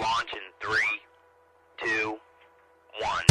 launch in 3, 2, 1.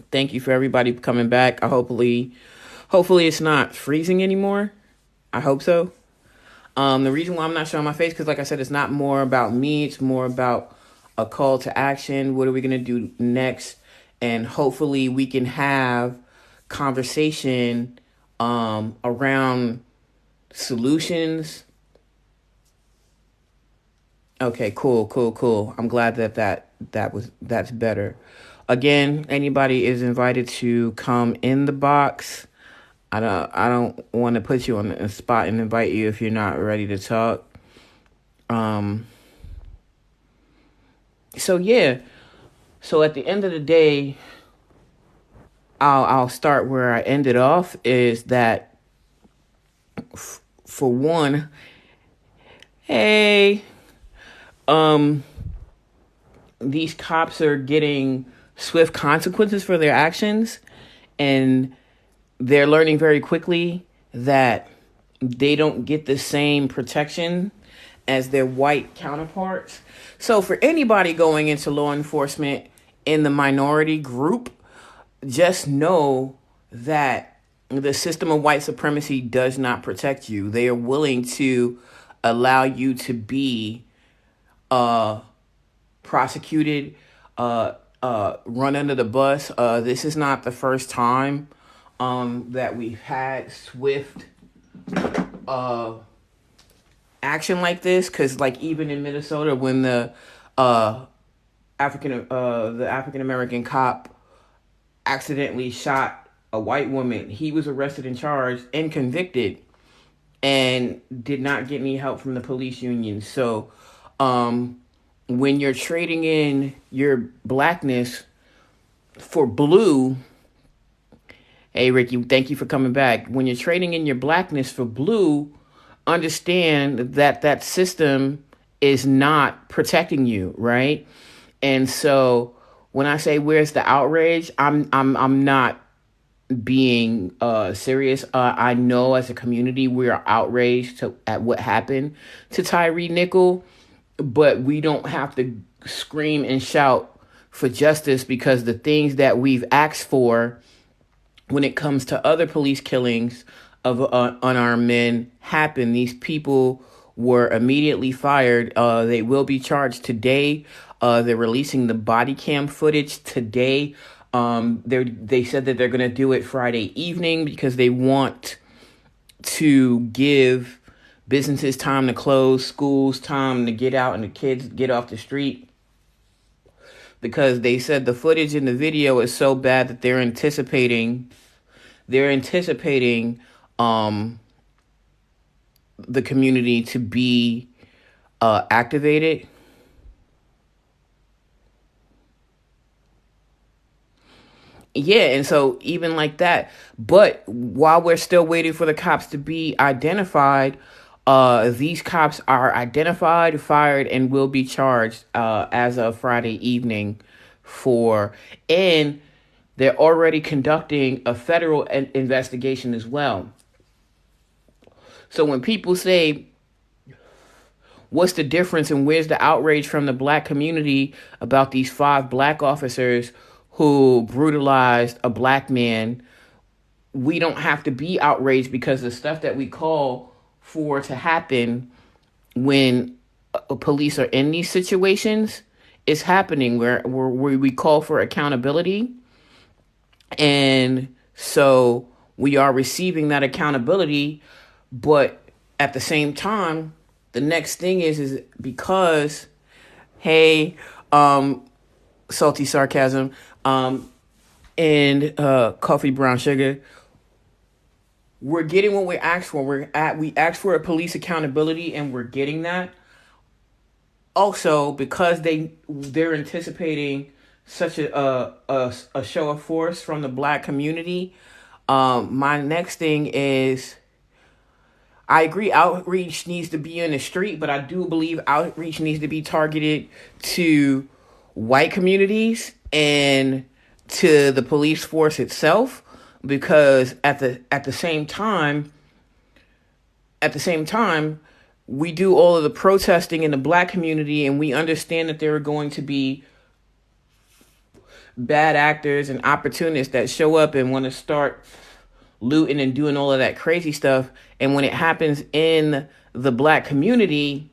Thank you for everybody coming back. Hopefully it's not freezing anymore. I hope so. The reason why I'm not showing my face, because like I said, it's not more about me. It's more about a call to action. What are we going to do next? And hopefully we can have conversation around solutions. Okay, cool. I'm glad that's better. Again, anybody is invited to come in the box. I don't want to put you on the spot and invite you if you're not ready to talk. So yeah. So at the end of the day, I'll start where I ended off, is that for one, hey, these cops are getting swift consequences for their actions, and they're learning very quickly that they don't get the same protection as their white counterparts. So for anybody going into law enforcement in the minority group, just know that the system of white supremacy does not protect you. They are willing to allow you to be prosecuted, run under the bus. This is not the first time that we've had swift action like this, because like even in Minnesota, when the African American cop accidentally shot a white woman, he was arrested and charged and convicted and did not get any help from the police union. So when you're trading in your blackness for blue, hey Ricky, thank you for coming back. When you're trading in your blackness for blue, understand that that system is not protecting you, right? And so when I say where's the outrage, I'm not being serious. I know as a community we are outraged at what happened to Tyree Nickel, but we don't have to scream and shout for justice, because the things that we've asked for when it comes to other police killings of unarmed men happen. These people were immediately fired. They will be charged today. They're releasing the body cam footage today. They said that they're going to do it Friday evening because they want to give businesses time to close, schools time to get out, and the kids get off the street, because they said the footage in the video is so bad that they're anticipating the community to be activated. Yeah, and so even like that, but while we're still waiting for the cops to be identified, these cops are identified, fired, and will be charged as of Friday evening and they're already conducting a federal investigation as well. So when people say, what's the difference and where's the outrage from the black community about these 5 black officers who brutalized a black man, we don't have to be outraged, because the stuff that we call for to happen when police are in these situations is happening, where we call for accountability. And so we are receiving that accountability, but at the same time, the next thing is because, hey, salty sarcasm, and coffee brown sugar, we're getting what we asked for. We asked for a police accountability, and we're getting that. Also, because they're anticipating such a show of force from the black community. My next thing is, I agree outreach needs to be in the street, but I do believe outreach needs to be targeted to white communities and to the police force itself, because at the same time we do all of the protesting in the black community, and we understand that there are going to be bad actors and opportunists that show up and want to start looting and doing all of that crazy stuff. And when it happens in the black community,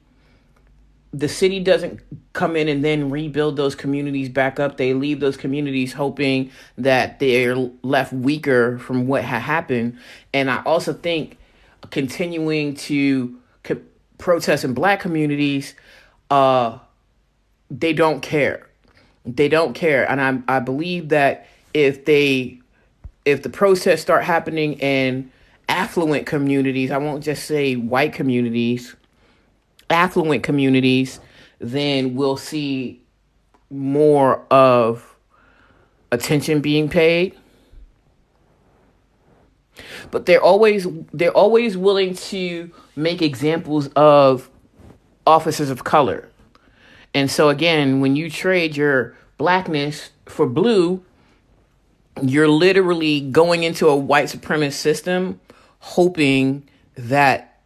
the city doesn't come in and then rebuild those communities back up. They leave those communities hoping that they're left weaker from what had happened. And I also think continuing to protest in black communities, uh, they don't care. They don't care. And I believe that if the protests start happening in affluent communities, I won't just say white communities, affluent communities, then we'll see more of attention being paid. But they're always willing to make examples of officers of color. And so again, when you trade your blackness for blue, you're literally going into a white supremacist system hoping that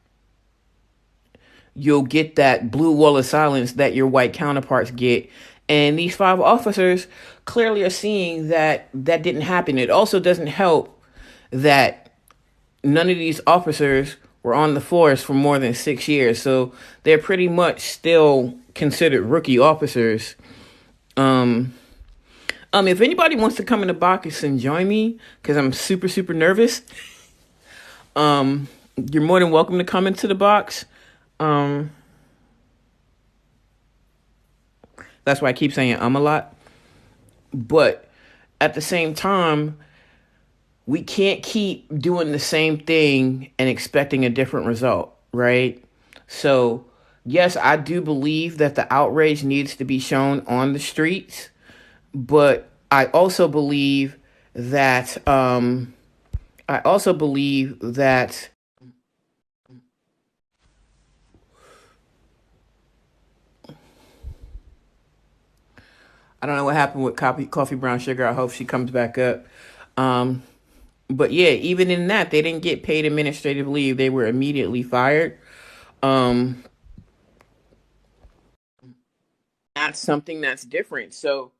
you'll get that blue wall of silence that your white counterparts get. And these five officers clearly are seeing that that didn't happen. It also doesn't help that none of these officers were on the force for more than 6 years. So they're pretty much still considered rookie officers. If anybody wants to come in the box and join me, because I'm super, super nervous, you're more than welcome to come into the box. That's why I keep saying a lot. But at the same time, we can't keep doing the same thing and expecting a different result, right? So, yes, I do believe that the outrage needs to be shown on the streets, but I also believe that I don't know what happened with coffee brown sugar. I hope she comes back up. Um, but yeah, even in that, they didn't get paid administrative leave. They were immediately fired. Um, that's something that's different. So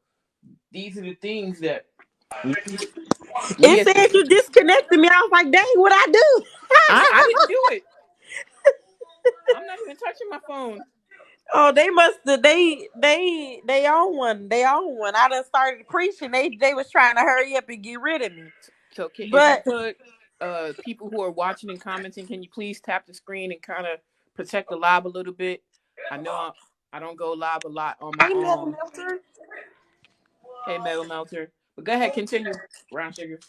these are the things that we It as said you disconnected me. I was like, dang, what I do? I didn't do it. I'm not even touching my phone. Oh, they must have they own one. They own one. I done started preaching. They was trying to hurry up and get rid of me. So if you But could, people who are watching and commenting, can you please tap the screen and kind of protect the live a little bit? I know I don't go live a lot on my hey, Metal own. Melter. Hey, Metal Melter. But go ahead, continue, Brown Sugar.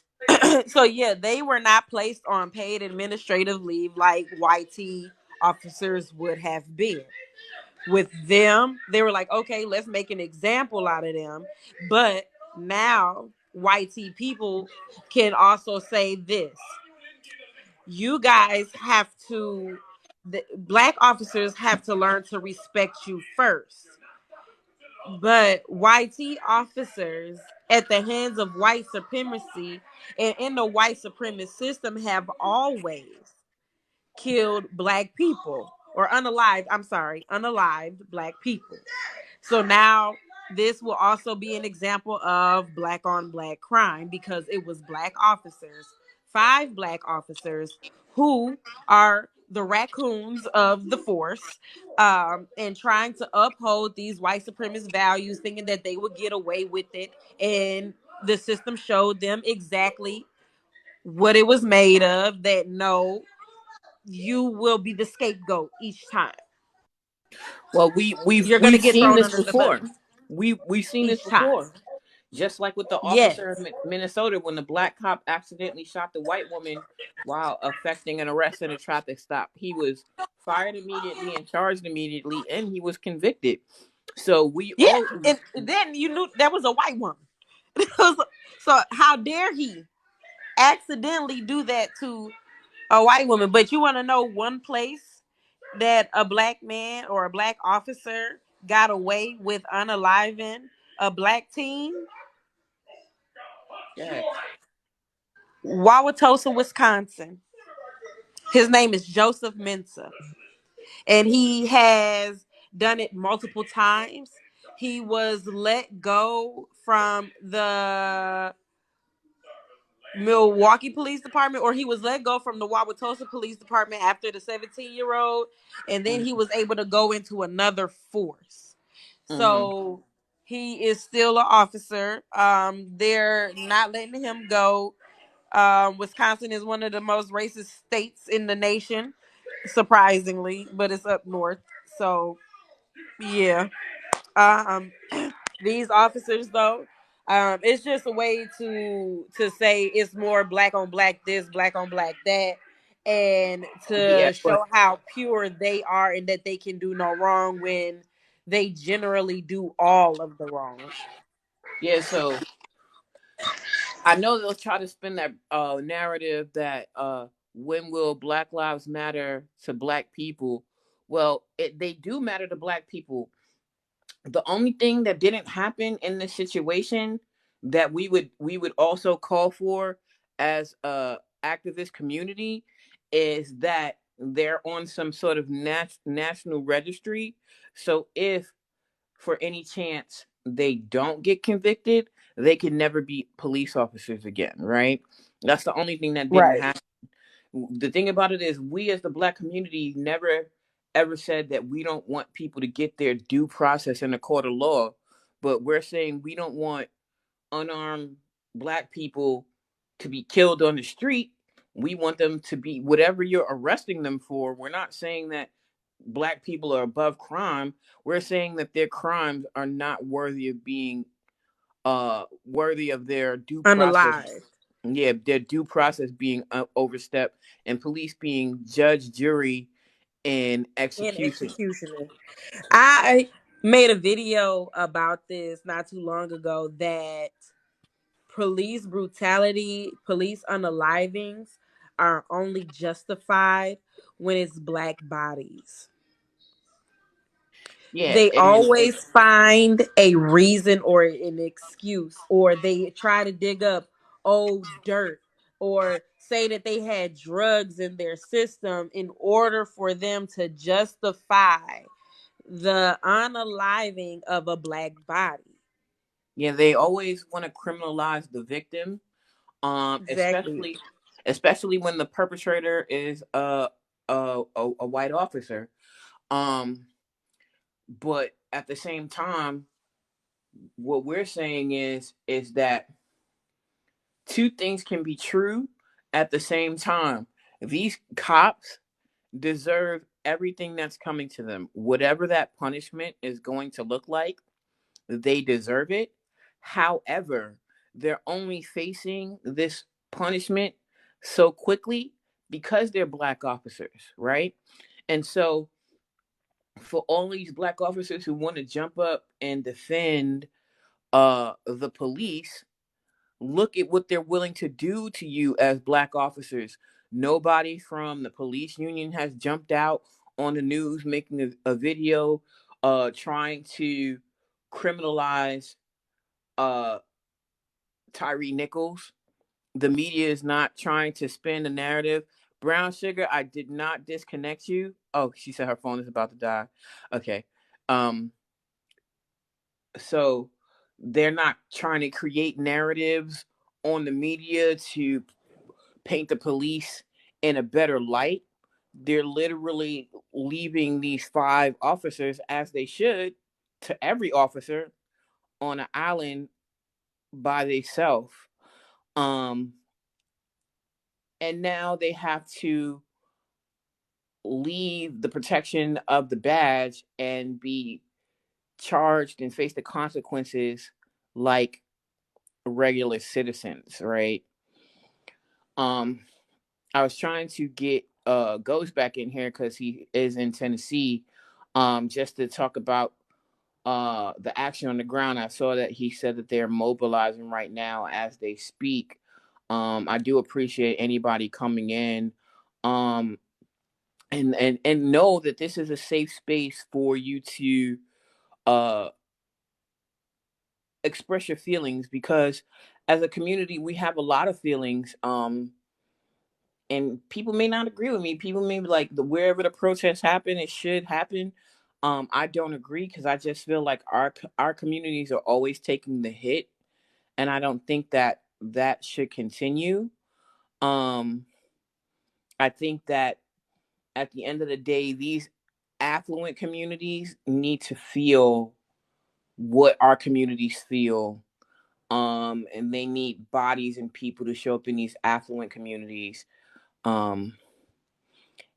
So yeah, they were not placed on paid administrative leave like YT officers would have been. With them, they were like, okay, let's make an example out of them. But now YT people can also say this. You guys have to the black officers have to learn to respect you first. But YT officers at the hands of white supremacy and in the white supremacist system have always killed black people or unalived black people. So now this will also be an example of black on black crime because it was black officers, five black officers who are the raccoons of the force, and trying to uphold these white supremacist values, thinking that they would get away with it. And the system showed them exactly what it was made of, that no, you will be the scapegoat each time. Well, You're going to we've get seen thrown this under the before. bus We've seen this each time. before. Just like with the Yes. officer of Minnesota, when the black cop accidentally shot the white woman while effecting an arrest in a traffic stop, he was fired immediately and charged immediately, and he was convicted. So we Yeah, all, and then you knew that was a white woman. So how dare he accidentally do that to a white woman? But you want to know one place that a black man or a black officer got away with unaliving a black teen? yeah, Wauwatosa, Wisconsin. His name is Joseph Mensah, and he has done it multiple times. He was let go from the Milwaukee Police Department, or he was let go from the Wauwatosa Police Department after the 17-year-old, and then he was able to go into another force. mm-hmm. So he is still an officer. They're not letting him go. Wisconsin is one of the most racist states in the nation, surprisingly, but it's up north. So yeah. Um, these officers though, it's just a way to say it's more black on black this, black on black that, and Yeah, to but show how pure they are and that they can do no wrong when they generally do all of the wrong. yeah. So I know they'll try to spin that narrative that when will Black Lives Matter to Black people? Well, they do matter to Black people. The only thing that didn't happen in this situation that we would also call for as a activist community is that they're on some sort of national registry. So if for any chance they don't get convicted, they can never be police officers again, right? That's the only thing that didn't Right. happen. The thing about it is, we as the Black community never ever said that we don't want people to get their due process in a court of law, but we're saying we don't want unarmed Black people to be killed on the street. We want them to be whatever you're arresting them for. We're not saying that Black people are above crime. We're saying that their crimes are not worthy of being worthy of their due process. Unalive Yeah, their due process being overstepped, and police being judge, jury, and and execution. executioner. I made a video about this not too long ago that police brutality, police unalivings are only justified when it's black bodies. Yeah, They and always find a reason or an excuse, or they try to dig up old dirt or say that they had drugs in their system in order for them to justify the unaliving of a black body. yeah, they always want to criminalize the victim, Exactly. especially when the perpetrator is a white officer. Um, but at the same time, what we're saying is that two things can be true at the same time. These cops deserve everything that's coming to them. Whatever that punishment is going to look like, they deserve it. However, they're only facing this punishment so quickly because they're Black officers, right? And so, for all these Black officers who want to jump up and defend the police, look at what they're willing to do to you as Black officers. Nobody from the police union has jumped out on the news making a video trying to criminalize uh Tyree Nichols. The media is not trying to spin the narrative. Brown Sugar, I did not disconnect you. Oh, she said her phone is about to die. Okay. Um so they're not trying to create narratives on the media to paint the police in a better light. They're literally leaving these five officers, as they should, to every officer on an island by themselves. Um, and now they have to leave the protection of the badge and be charged and face the consequences like regular citizens, right? Um, I was trying to get Ghost back in here because he is in Tennessee, just to talk about the action on the ground. I saw that he said that they're mobilizing right now as they speak. I do appreciate anybody coming in, um, and know that this is a safe space for you to uh express your feelings, because as a community we have a lot of feelings. And people may not agree with me. People may be like, the wherever the protests happen, it should happen. I don't agree, because I just feel like our communities are always taking the hit, and I don't think that that should continue. Um, I think that at the end of the day, these affluent communities need to feel what our communities feel. And they need bodies and people to show up in these affluent communities. Um,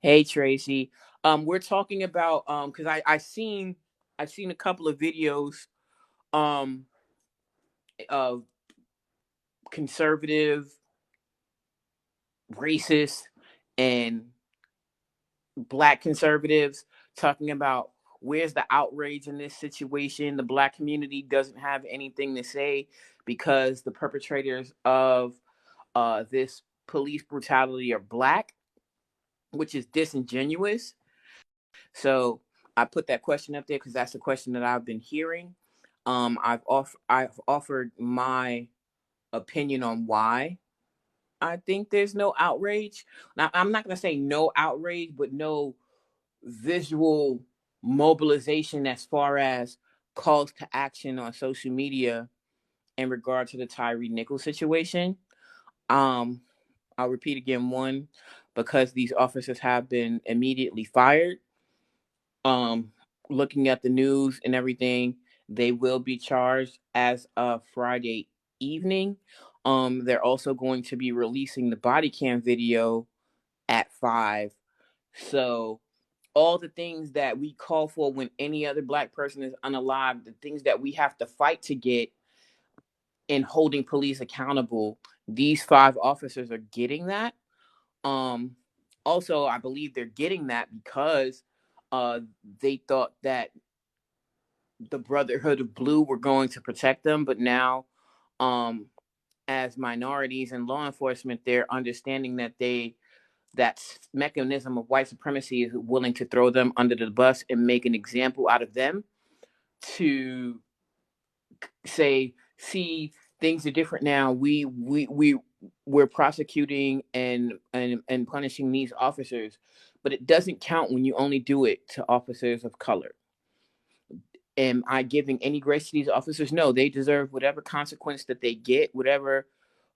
Hey Tracy. We're talking about because I seen a couple of videos um of conservative, racist, and black conservatives talking about where's the outrage in this situation. The black community doesn't have anything to say because the perpetrators of this police brutality are black, which is disingenuous. So I put that question up there because that's the question that I've been hearing. I've offered my opinion on why I think there's no outrage. Now I'm not gonna say no outrage, but no visual mobilization as far as calls to action on social media in regard to the Tyree Nichols situation. Um, I'll repeat again: one, because these officers have been immediately fired. um Looking at the news and everything, they will be charged as of Friday evening. They're also going to be releasing the body cam video at 5. So all the things that we call for when any other black person is unalived, the things that we have to fight to get in holding police accountable, these 5 officers are getting that. um Also, I believe they're getting that because uh they thought that the Brotherhood of Blue were going to protect them, but now, um, as minorities in law enforcement, they're understanding that that mechanism of white supremacy is willing to throw them under the bus and make an example out of them to say, see, things are different now. We're prosecuting and punishing these officers, but it doesn't count when you only do it to officers of color. Am I giving any grace to these officers? No, they deserve whatever consequence that they get, whatever.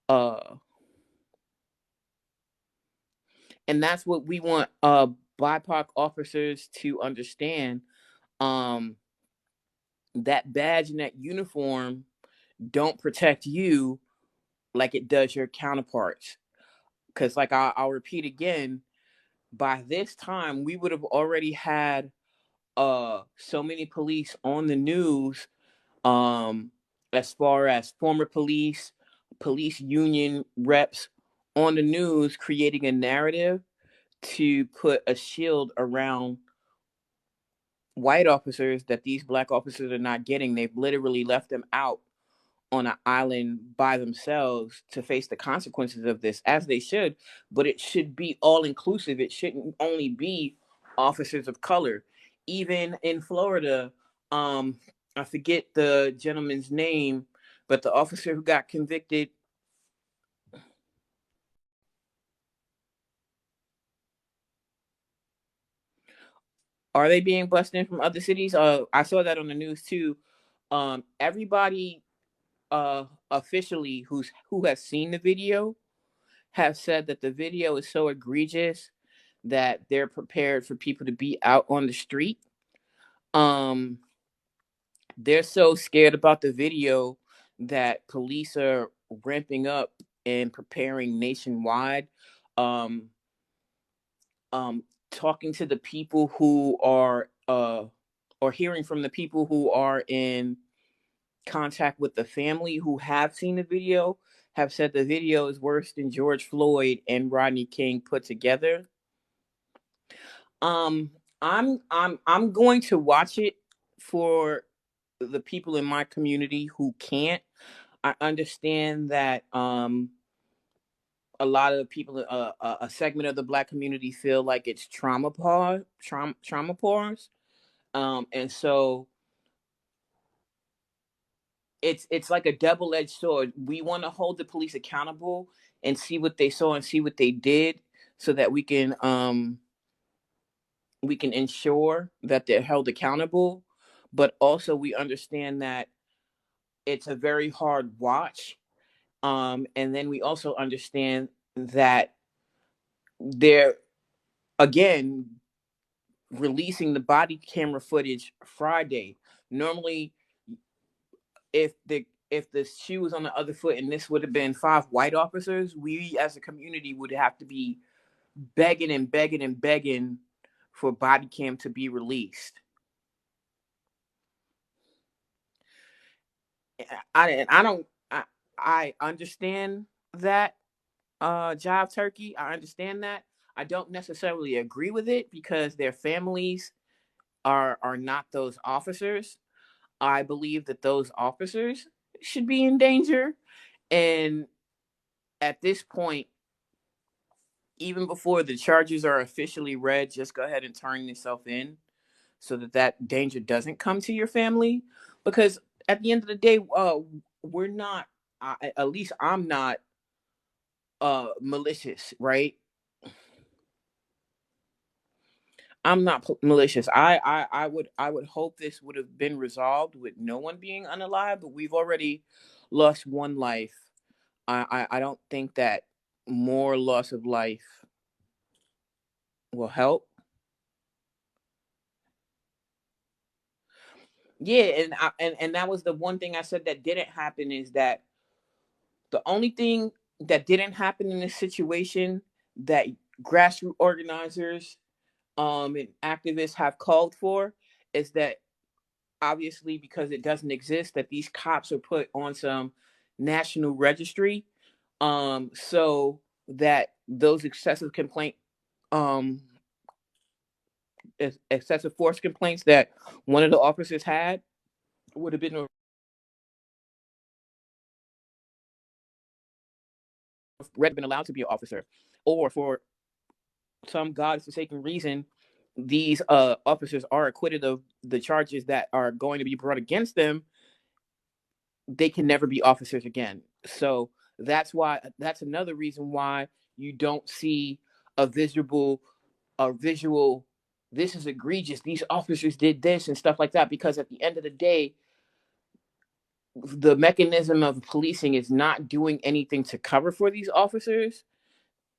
Uh, and that's what we want BIPOC officers to understand. Um, that badge and that uniform don't protect you like it does your counterparts. Because, like I'll repeat again, by this time we would have already had so many police on the news, um, as far as former police union reps on the news, creating a narrative to put a shield around white officers that these black officers are not getting. They've literally left them out on an island by themselves to face the consequences of this, as they should. But it should be all inclusive. It shouldn't only be officers of color. Even in Florida, um, I forget the gentleman's name, but the officer who got convicted. Are they being busted in from other cities? I saw that on the news too. Everybody officially who has seen the video have said that the video is so egregious that they're prepared for people to be out on the street. Um, they're so scared about the video that police are ramping up and preparing nationwide. Um, Talking to the people who are or hearing from the people who are in contact with the family who have seen the video have said the video is worse than George Floyd and Rodney King put together. Um, I'm going to watch it for the people in my community who can't. I understand that a lot of the people, a segment of the Black community, feel like it's trauma pause, and so it's like a double edged sword. We want to hold the police accountable and see what they saw and see what they did, so that we can ensure that they're held accountable. But also we understand that it's a very hard watch. And then we also understand that they're again releasing the body camera footage Friday. Normally, if the shoe was on the other foot and this would have been 5 white officers, we as a community would have to be begging and begging and begging for body cam to be released. I don't I understand that, job turkey. I understand that. I don't necessarily agree with it because their families are not those officers. I believe that those officers should be in danger. And at this point, even before the charges are officially read, just go ahead and turn yourself in so that that danger doesn't come to your family. Because at the end of the day, we're not. At least I'm not malicious, right? I'm not malicious. I would hope this would have been resolved with no one being unalive, but we've already lost one life. I don't think that more loss of life will help. Yeah, and that was the one thing I said that didn't happen, is that the only thing that didn't happen in this situation that grassroots organizers and activists have called for is that, obviously because it doesn't exist, that these cops are put on some national registry, so that those um excessive force complaints that one of the officers had would have been allowed to be an officer, or for some godforsaken reason these officers are acquitted of the charges that are going to be brought against them, they can never be officers again. So that's another reason why you don't see a visual, this is egregious, these officers did this and stuff like that, because at the end of the day, the mechanism of policing is not doing anything to cover for these officers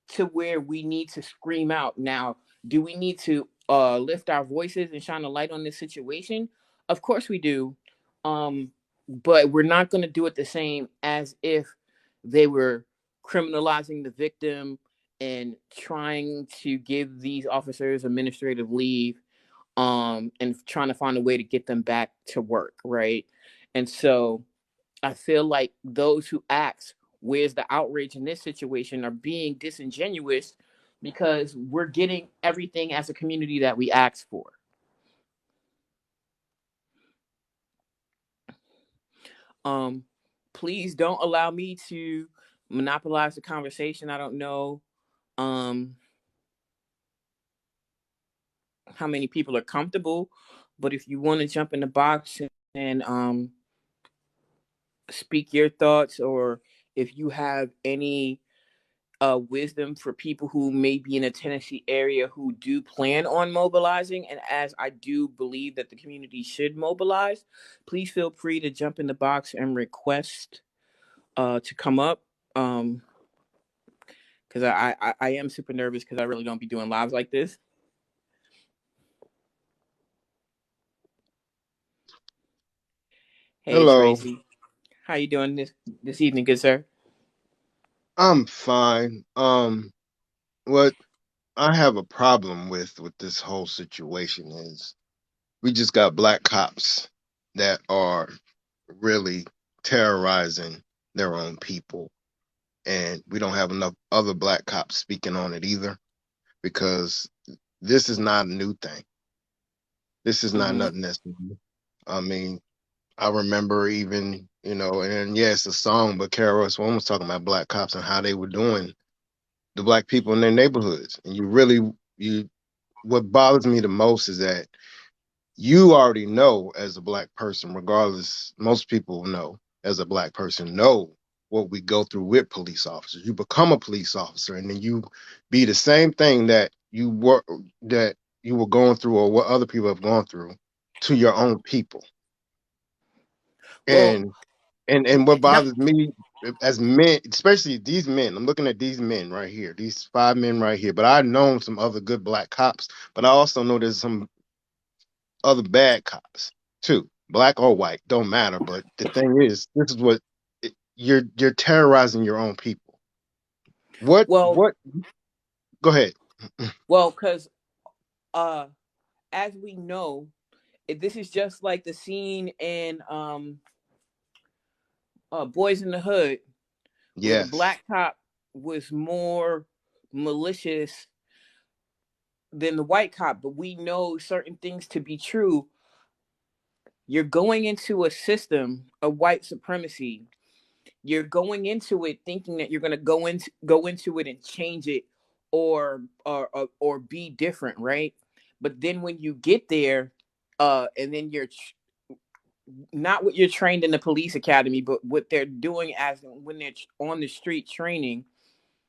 to where we need to scream out. Now, do we need to lift our voices and shine a light on this situation? Of course we do. But we're not going to do it the same as if they were criminalizing the victim and trying to give these officers administrative leave, and trying to find a way to get them back to work, right? And so I feel like those who ask, where's the outrage in this situation, are being disingenuous because we're getting everything as a community that we asked for. Um, Please don't allow me to monopolize the conversation. I don't know um how many people are comfortable, but if you want to jump in the box and speak your thoughts, or if you have any wisdom for people who may be in a Tennessee area who do plan on mobilizing, and as I do believe that the community should mobilize, please feel free to jump in the box and request to come up. Because I am super nervous because I really don't be doing lives like this. Hey Hello, Tracy, how you doing this evening, good sir? I'm fine. What I have a problem with this whole situation is we just got black cops that are really terrorizing their own people, and we don't have enough other black cops speaking on it either because this is not a new thing. This is not Mm-hmm. nothing that's new. I mean, I remember even, and yeah, it's a song, but KRS One was talking about black cops and how they were doing the black people in their neighborhoods. And you what bothers me the most is that you already know as a black person, regardless, most people know as a black person know what we go through with police officers. You become a police officer and then you be the same thing that you were going through or what other people have gone through to your own people. Well, And and what no, bothers me as men, especially these men, I'm looking at these men right here, these five men right here. But I've known some other good black cops, but I also know there's some other bad cops too, black or white, don't matter. But the thing is, this is what you're terrorizing your own people. What well, what? Go ahead. because uh, as we know, this is just like the scene in Boys in the Hood, where the Yes. black cop was more malicious than the white cop, but we know certain things to be true. You're going into a system of white supremacy. You're going into it thinking that you're going to go into it and change it, or be different, right? But then when you get there, and then you're not what you're trained in the police academy, but what they're doing as when they're on the street training,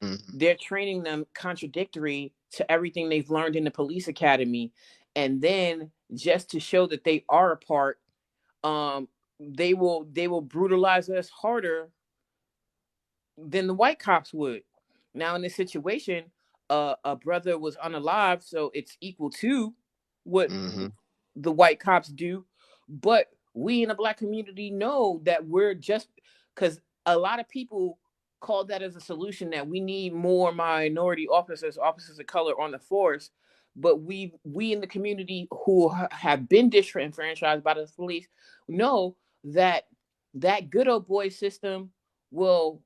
Hmm. they're training them contradictory to everything they've learned in the police academy. And then just to show that they are a part, um they will brutalize us harder than the white cops would. Now in this situation, a brother was unalive, so it's equal to what Hmm. the white cops do. But we in the black community know that we're just, because a lot of people call that as a solution, that we need more minority officers of color on the force. But we in the community who have been disenfranchised by the police know that that good old boy system will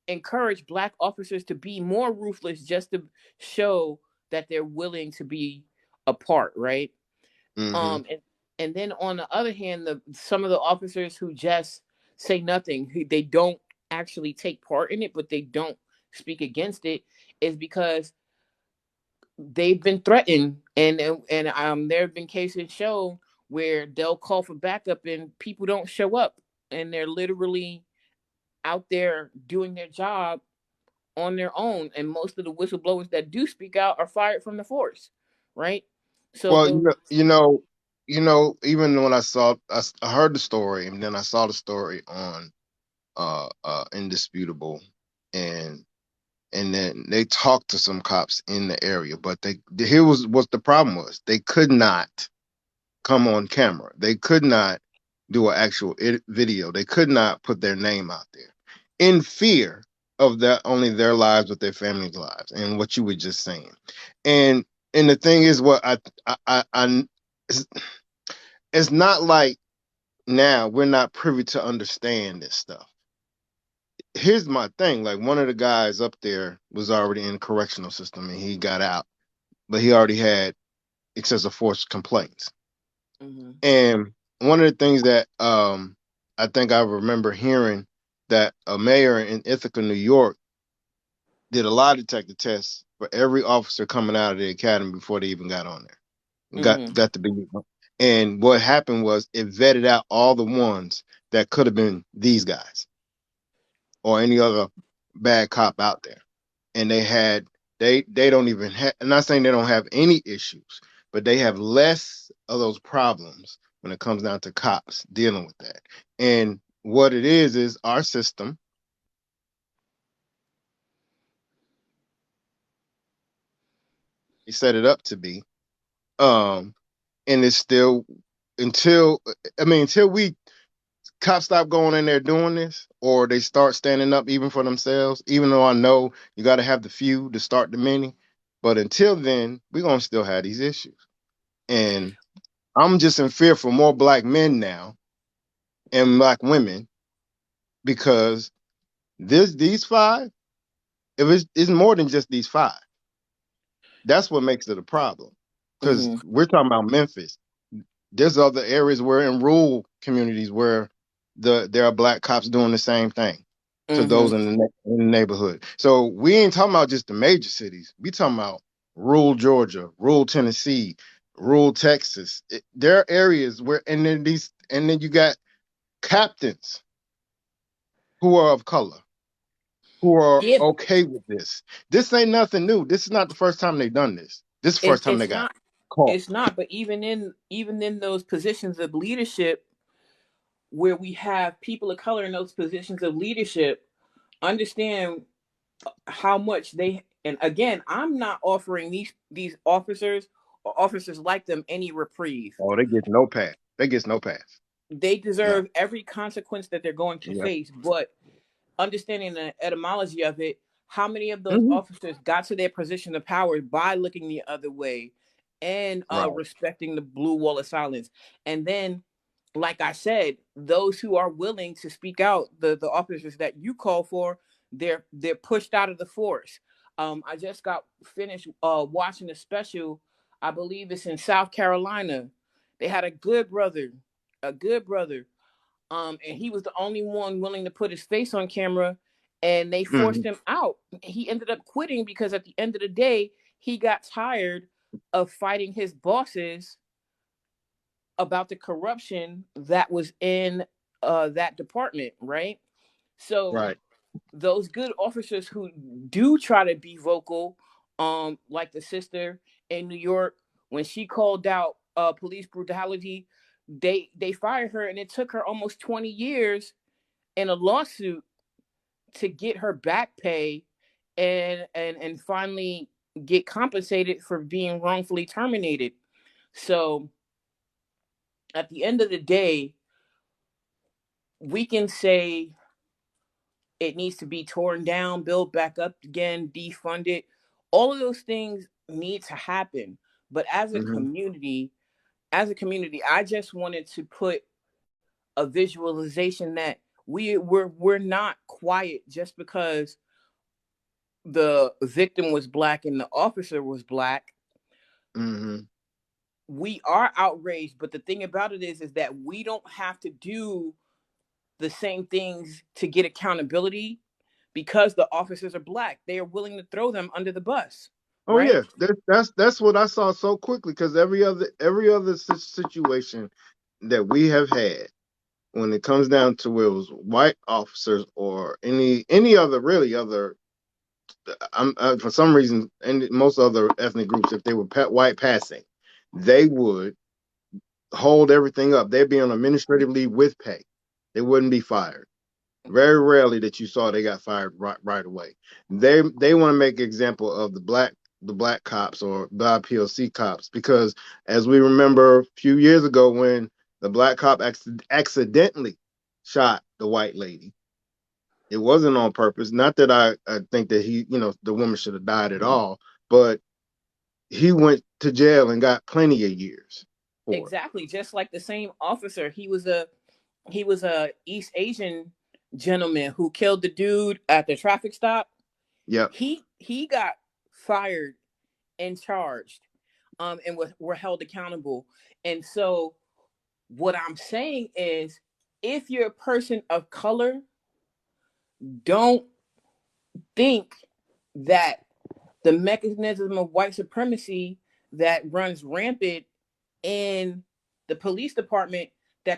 encourage black officers to be more ruthless, just to show that they're willing to be a part, right? Hmm. And then on the other hand, the some of the officers who just say nothing, who they don't actually take part in it, but they don't speak against it, is because they've been threatened. And there have been cases shown where they'll call for backup and people don't show up, and they're literally out there doing their job on their own, and most of the whistleblowers that do speak out are fired from the force, right? So Well, the even when I heard the story, and then I saw the story on Indisputable, and then they talked to some cops in the area, but here was what the problem was. They could not come on camera. They could not do an actual video. They could not put their name out there in fear of that only their lives, but their families' lives, and what you were just saying. And and the thing is, what I it's, it's not like now we're not privy to understand this stuff. Here's my thing: like one of the guys up there was already in the correctional system, and he got out, but he already had excessive force complaints. Mhm. And one of the things that I think I remember hearing, that a mayor in Ithaca, New York, did a lie detector test for every officer coming out of the academy before they even got on there. Mhm. Got to be, and what happened was it vetted out all the ones that could have been these guys or any other bad cop out there. And they don't even have, I'm not saying they don't have any issues, but they have less of those problems when it comes down to cops dealing with that. And what it is our system, we set it up to be, um and it's still, until until we cops stop going in there doing this, or they start standing up even for themselves, even though I know you got to have the few to start the many. But until then, we're going to still have these issues. And I'm just in fear for more black men now and black women, because these five, if it's more than just these five, that's what makes it a problem. Because Mhm. we're talking about Memphis. there's other areas where in rural communities where there are black cops doing the same thing to Mm-hmm. those in in the neighborhood. So we ain't talking about just the major cities. We talking about rural Georgia, rural Tennessee, rural Texas. There are areas where, and then you got captains who are of color who are Yeah, okay with this. This ain't nothing new. This is not the first time they've done this. This is the first time they it's got not. caught. It's not. But even in those positions of leadership, where we have people of color in those positions of leadership, understand how much they. And again, I'm not offering these officers or officers like them any reprieve. Oh, they get no pass. They get no pass. They No. deserve every consequence that they're going to Yeah. face. But understanding the etymology of it, how many of those Hmm. officers got to their position of power by looking the other way and Right. respecting the blue wall of silence? And then, like I said, those who are willing to speak out, the officers that you call for, they're pushed out of the force. I just got finished watching a special. I believe it's in South Carolina. They had a good brother, and he was the only one willing to put his face on camera, and they forced Hmm. him out. He ended up quitting because at the end of the day, he got tired of fighting his bosses about the corruption that was in that department, right? So Right. those good officers who do try to be vocal, like the sister in New York, when she called out police brutality, they fired her, and it took her almost 20 years in a lawsuit to get her back pay and finally get compensated for being wrongfully terminated. So at the end of the day, we can say it needs to be torn down, built back up again, defunded. All of those things need to happen. But Hmm. as a community, I just wanted to put a visualization that we're not quiet just because the victim was black and the officer was black. Hmm. We are outraged, but the thing about it is that we don't have to do the same things to get accountability because the officers are black. They are willing to throw them under the bus, Oh right? yeah, that's what I saw so quickly because every other situation that we have had when it comes down to where it was white officers or any other really other for some reason and most other ethnic groups if they were white passing, they would hold everything up. They'd be on administrative leave with pay. They wouldn't be fired. Very rarely that you saw they got fired right away. They want to make an example of the black cops or the POC cops because as we remember a few years ago when the black cop accidentally shot the white lady. It wasn't on purpose. Not that I think that the woman should have died at all, but he went to jail and got plenty of years for it. Exactly. Just like the same officer, he was a East Asian gentleman who killed the dude at the traffic stop. Yep. He got fired and charged, and were held accountable. And so what I'm saying is, if you're a person of color, don't think that the mechanism of white supremacy that runs rampant in the police department,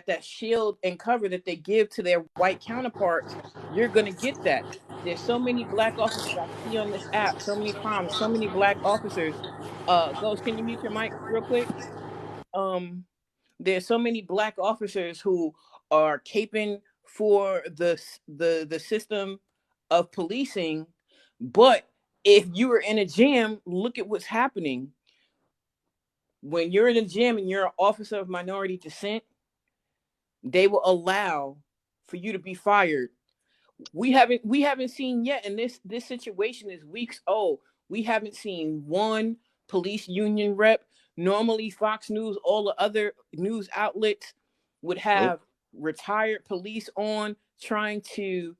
that shield and cover that they give to their white counterparts, you're going to get that. There's so many black officers I see on this app, so many crimes, so many black officers. Ghost, can you mute your mic real quick? um there's so many black officers who are caping for the system of policing, but if you are in a jam, look at what's happening. When you're in a gym and you're an officer of minority descent, they will allow for you to be fired. We haven't seen yet, and this situation is weeks old. We haven't seen one police union rep. Normally Fox News, all the other news outlets would Nope. have retired police on trying to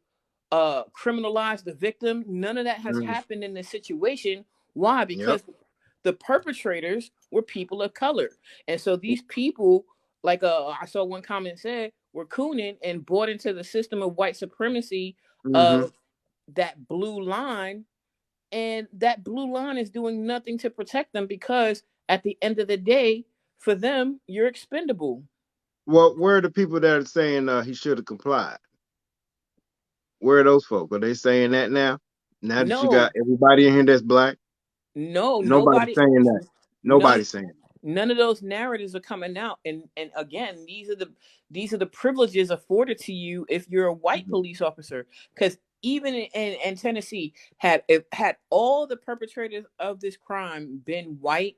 criminalize the victim. None of that has Mm. happened in this situation. Why? Yep. Because the perpetrators were people of color. And so these people like I saw one comment said, we're cooning and bought into the system of white supremacy Mm-hmm. of that blue line, and that blue line is doing nothing to protect them because at the end of the day, for them, you're expendable. Well, where are the people that are saying he should have complied? Where are those folk? Are they saying that now? Now that you got No, everybody in here that's black, no, nobody's nobody, saying that. none, Nobody's saying none of those narratives are coming out. And again, these are the privileges afforded to you if you're a that. white police officer. Because even in Tennessee, had all the perpetrators of this crime been white,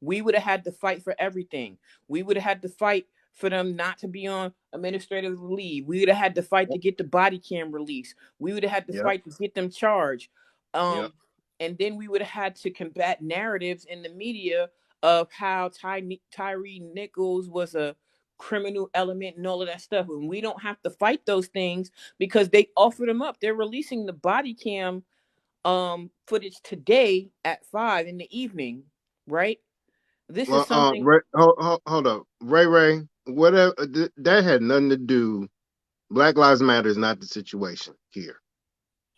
we would have had to fight for everything. We would have had to fight for them not to be on administrative leave. We would have had to fight to Yep. get the body cam release. We would have had to Yep. fight to get them charged. Yep. Um, and then we would have had to combat narratives in the media of how Tyree Nichols was a criminal element and all of that stuff. And we don't have to fight those things because they offered them up. They're releasing the body cam footage today at 5 in the evening, right? This is Well, something. hold up, Ray, whatever. That had nothing to do. Black Lives Matter is not the situation here,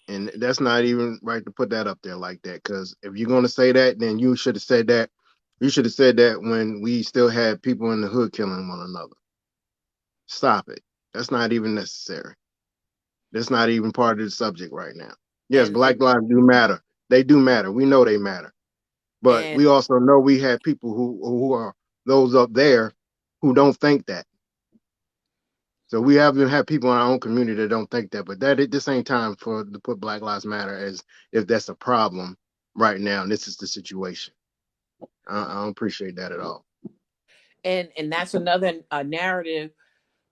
and that's not even right to put that up there like that. Because if you're gonna say that, then you should have said that. You should have said that when we still had people in the hood killing one another. Stop it. That's not even necessary. That's not even part of the subject right now. Yes, and Black lives do matter. They do matter. We know they matter. But and we also know we have people who are those up there who don't think that. So we haven't had people in our own community that don't think that. But that this ain't time for to put Black Lives Matter as if that's a problem right now. And this is the situation. I don't appreciate that at all. and that's another narrative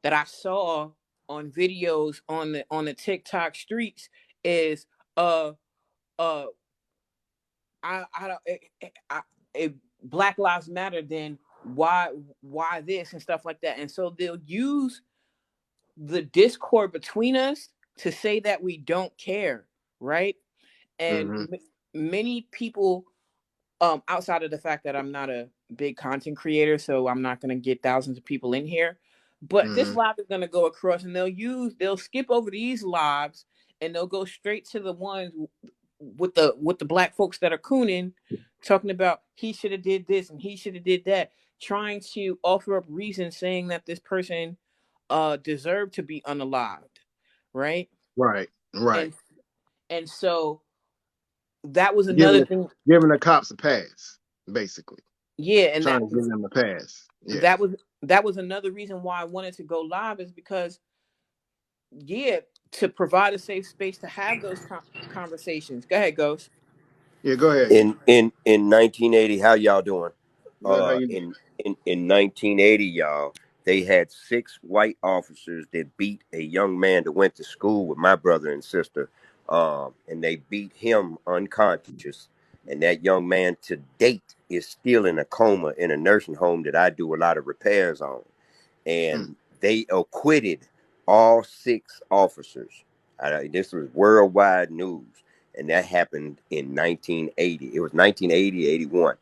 that I saw on videos on the TikTok streets is uh uh I don't if Black Lives Matter, then why this and stuff like that. And so they'll use the discord between us to say that we don't care, right? And Mm-hmm. many people, outside of the fact that I'm not a big content creator, so I'm not going to get thousands of people in here, but this Mm-hmm. live is going to go across and they'll skip over these lives and they'll go straight to the ones with the black folks that are cooning, talking about he should have did this and he should have did that, trying to offer up reasons saying that this person deserved to be unalived, right? Right. Right. and and so that was Giving another thing. giving the cops a pass, basically. Yeah, and Trying to give them a pass. Yeah. that was that was another reason why I wanted to go live, is because, yeah, to provide a safe space to have those conversations. Go ahead, Ghost. Yeah, go ahead. In 1980, how y'all doing? Good. How you doing? In 1980, y'all, they had six white officers that beat a young man that went to school with my brother and sister, and they beat him unconscious. And that young man to date is still in a coma in a nursing home that I do a lot of repairs on. Mm. And they acquitted all six officers. This was worldwide news, and that happened in 1980. It was 1980, 81.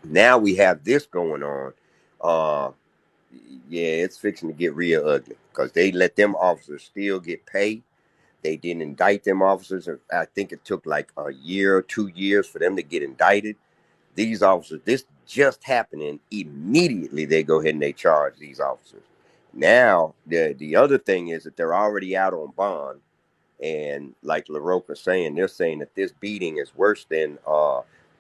Now we have this going on. Uh, yeah, it's fixing to get real ugly because they let them officers still get paid. They didn't indict them officers. I think it took like a year or 2 years for them to get indicted. These officers, this just happening immediately. They go ahead and they charge these officers. Now the other thing is that they're already out on bond, and like LaRocca saying, they're saying that this beating is worse than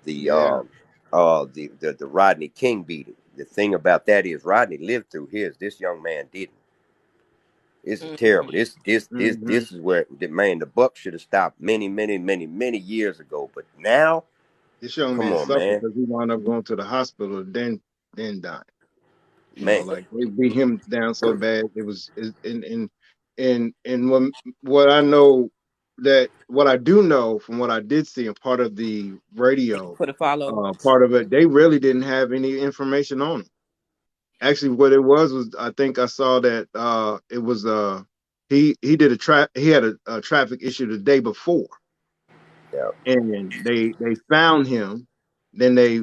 the Yeah. um the Rodney King beating. The thing about that is Rodney lived through his. This young man didn't. This is terrible. Mhm. Mm-hmm. This is where the buck should have stopped many years ago. But now, This young come man on, suffered man, because he wound up going to the hospital, then died. You know, man. like they beat him down so bad. It was and what I know that what I do know from what I did see and part of the Thank you radio, for the follow. part of it, they really didn't have any information on him. Actually, what it was I think I saw that it was he did he had a traffic issue the day before, Yeah. and they found him. Then they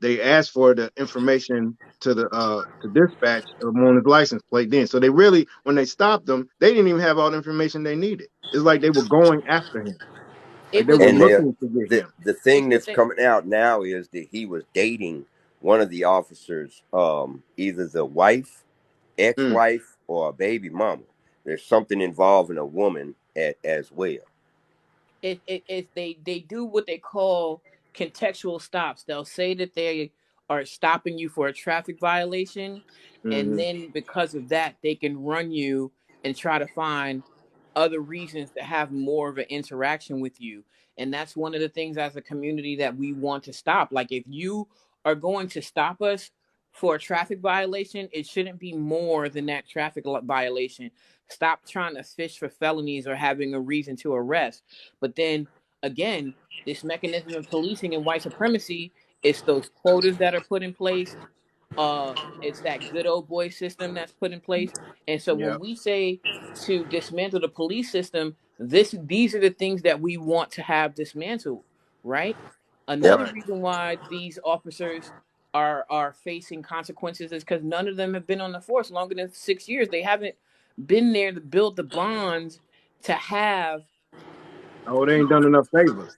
they asked for the information to dispatch on his license plate then. So they really, when they stopped him, they didn't even have all the information they needed. It's like they were going after him. Like It they was were And this. looking to get him. the This thing the that's thing. coming out now is that he was dating one of the officers, either the wife, Mm, ex-wife, or a baby mama. There's something involving a woman as well. They do what they call contextual stops. They'll say that they are stopping you for a traffic violation, and hmm then because of that, they can run you and try to find other reasons to have more of an interaction with you. And that's one of the things as a community that we want to stop. Like if you are going to stop us for a traffic violation, it shouldn't be more than that violation. Stop trying to fish for felonies or having a reason to arrest. But then again, this mechanism of policing and white supremacy, it's those quotas that are put in place. It's that good old boy system that's put in place. And so when Yep. we say to dismantle the police system, these are the things that we want to have dismantled, right? Yep. Another Right. reason why these officers are facing consequences is because none of them have been on the force longer than 6 years. They haven't been there to build the bonds to have Oh, they ain't people. done enough favors.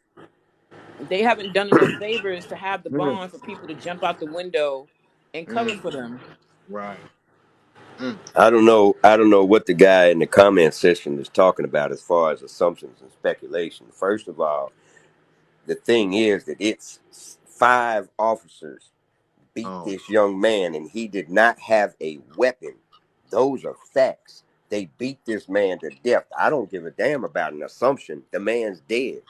They haven't done enough favors to have the Mm, bond for people to jump out the window and cover mm, for them. right. Mm. I don't know. I don't know what the guy in the comment section is talking about as far as assumptions and speculation. First of all, the thing is that it's 5 officers beat Oh, this young man, and he did not have a weapon. Those are facts. They beat this man to death. I don't give a damn about an assumption. The man's dead.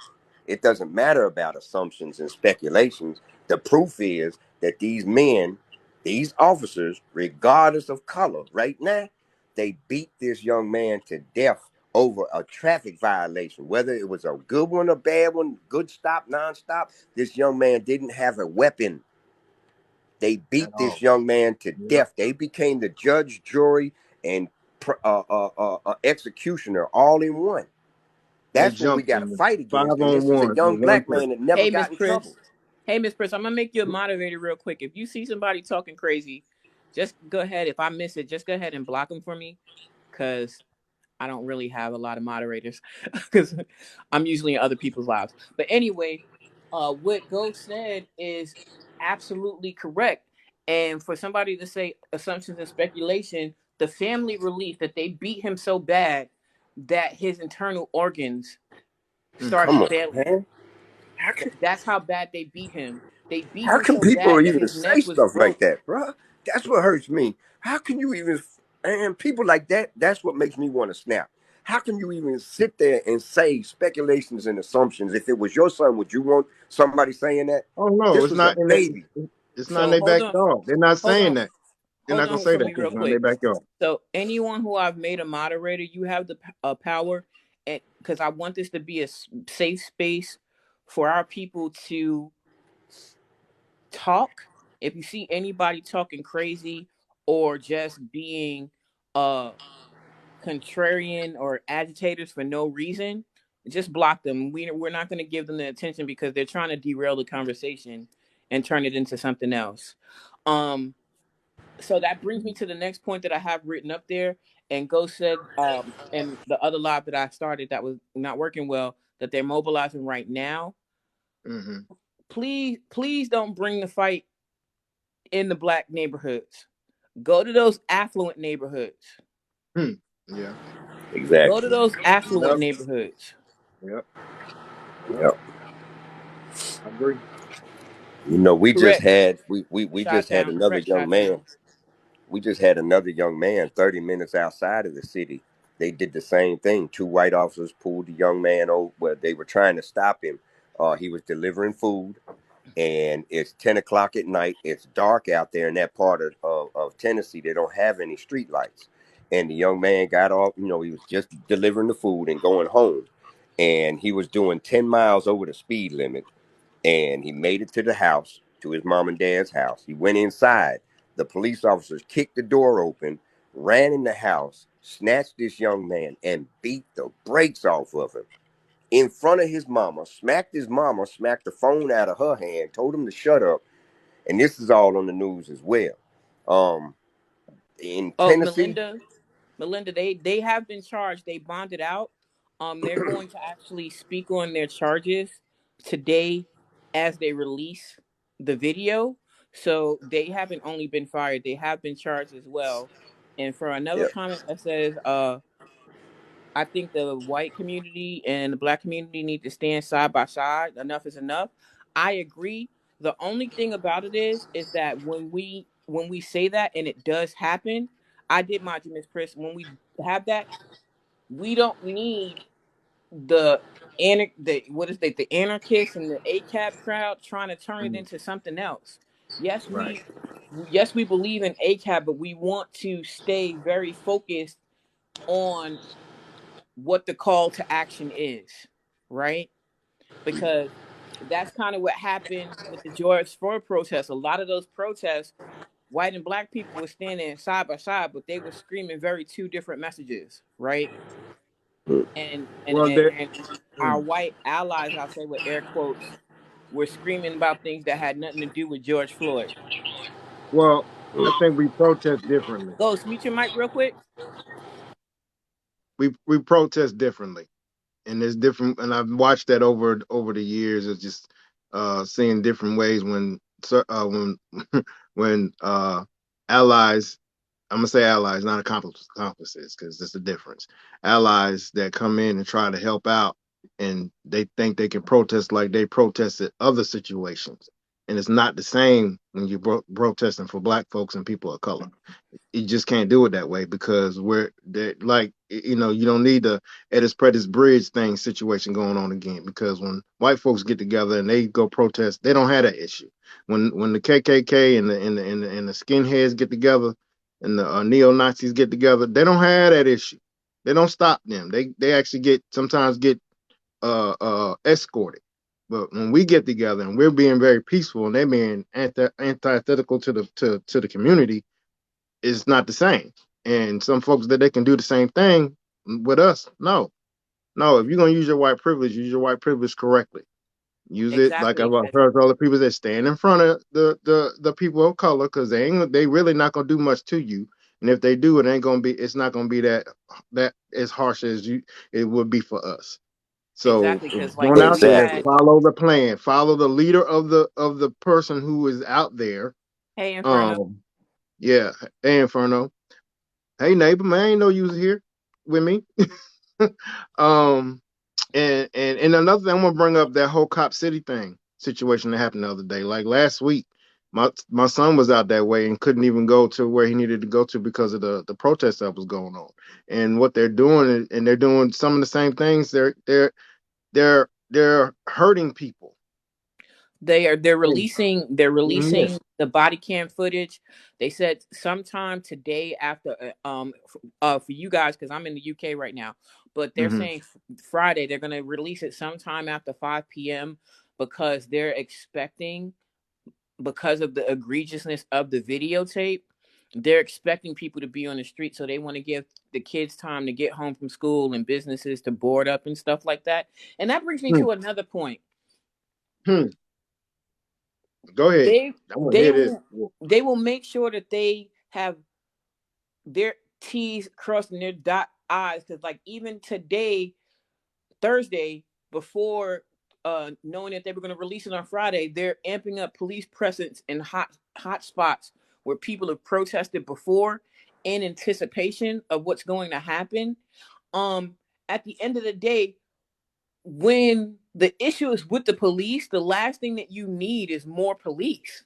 It doesn't matter about assumptions and speculations. The proof is that these men, these officers, regardless of color, right now, they beat this young man to death over a traffic violation, whether it was a good one or bad one, good stop, non-stop. This young man didn't have a weapon. They at beat this all. young man to Yep. death. They became the judge, jury, and executioner all in one. They That's what we jumped got to him fight five against. And on this is a one young with one black man person. that never Hey, Miss got in trouble. Pris. Hey, Miss Pris, I'm gonna make you a moderator real quick. If you see somebody talking crazy, just go ahead. If I miss it, just go ahead and block them for me, cause I don't really have a lot of moderators, because I'm usually in other people's lives. But anyway, what Ghost said is absolutely correct. And for somebody to say assumptions and speculation, the family relief that they beat him so bad that his internal organs Mm. started Come on, failing. man. How can That's how bad they beat him. They beat how him can so people bad that even his say neck was stuff like broke. that, bro? That's what hurts me. How can you even, and people like that? That's what makes me want to snap. How can you even sit there and say speculations and assumptions? If it was your son, would you want somebody saying that? Oh no, This it's was a not in their. baby. It's not in So their backyard. They're not hold saying on, that. They're hold not gonna on say for that. me real It's not in their quick. backyard. So anyone who I've made a moderator, you have the power, and because I want this to be a safe space for our people to talk. If you see anybody talking crazy or just being uh contrarian or agitators for no reason, just block them. We're not going to give them the attention because they're trying to derail the conversation and turn it into something else. Um, so that brings me to the next point that I have written up there. And Ghost said, and the other live that I started that was not working well, that they're mobilizing right now. Mm-hmm. Please don't bring the fight in the black neighborhoods. Go to those affluent neighborhoods. Hmm. Yeah. Go to Exactly. those affluent Yep. neighborhoods. Yep. Yep. Yep. I agree. You know, we just Correct. had we Shot just had Town. another Correct, young Shot man. Town. We just had another young man 30 minutes outside of the city. They did the same thing. 2 white officers pulled the young man over where they were trying to stop him. He was delivering food, and it's 10 o'clock at night. It's dark out there in that part of Tennessee. They don't have any street lights. And the young man got off, he was just delivering the food and going home. And he was doing 10 miles over the speed limit, and he made it to the house, to his mom and dad's house. He went inside. The police officers kicked the door open, ran in the house, snatched this young man, and beat the brakes off of him in front of his mama, smacked the phone out of her hand, told him to shut up, and this is all on the news as well. Um, in Oh, Tennessee, Melinda, they have been charged. They bonded out. They're going to actually speak on their charges today as they release the video. So they haven't only been fired; they have been charged as well. And for another yeah, comment that says, I think the white community and the black community need to stand side by side. Enough is enough. I agree. The only thing about it is that when we say that and it does happen, I did mind you, Miss Chris. When we have that, we don't need the what is the anarchists and the ACAB crowd trying to turn it Mm, into something else. Yes, right. we believe in ACAB, but we want to stay very focused on what the call to action is, right? Because that's kind of what happened with the George Floyd protests. A lot of those protests, white and black people were standing side by side, but they were screaming very two different messages, right? mm, Well, there. And our Mm, white allies, I'll say with air quotes, were screaming about things that had nothing to do with George Floyd. well, I mm. think we protest differently. Ghost, mute your mic real quick. We protest differently, and there's different. And I've watched that over the years of just seeing different ways when when allies. I'm gonna say allies, not accomplices, because there's a difference. Allies that come in and try to help out, and they think they can protest like they protested other situations, and it's not the same when you're protesting for black folks and people of color. You just can't do it that way because we're like you don't need the Edis Predis Bridge thing situation going on again, because when white folks get together and they go protest, they don't have that issue. When the KKK and the skinheads get together and the neo Nazis get together, they don't have that issue. They don't stop them. They actually sometimes get escorted. But when we get together and we're being very peaceful and they're being antithetical to the community, it's not the same. And some folks that they can do the same thing with us. No, no. If you're gonna use your white privilege correctly. Use it like I've Exactly. heard other people that stand in front of the people of color, because they really not gonna do much to you. And if they do, it's not gonna be that as harsh as it would be for us. So Exactly. if Because you're like going we out just there, Exactly. had, follow the plan, follow the leader of the person who is out there. hey Inferno. Um, yeah, hey Inferno. Hey neighbor, man, I ain't know you was here with me. um, and another thing, I'm gonna bring up that whole Cop City thing situation that happened the other day. Like last week, my son was out that way and couldn't even go to where he needed to go to because of the protest that was going on. And what they're doing and they're doing some of the same things. They're hurting people. They're And, releasing yes. the body cam footage. They said sometime today after for you guys, because I'm in the UK right now, but they're Hmm. saying Friday they're gonna release it sometime after 5 p.m. because they're expecting, because of the egregiousness of the videotape, they're expecting people to be on the street, so they want to give the kids time to get home from school and businesses to board up and stuff like that. And that brings me Hmm. to another point. Hmm. Go ahead. they I want to they hear this. will they will make sure that they have their T's crossed and their dot I's, because like even today, Thursday, before knowing that they were going to release it on Friday, they're amping up police presence in hot spots where people have protested before in anticipation of what's going to happen. um at the end of the day, when the issue is with the police, the last thing that you need is more police.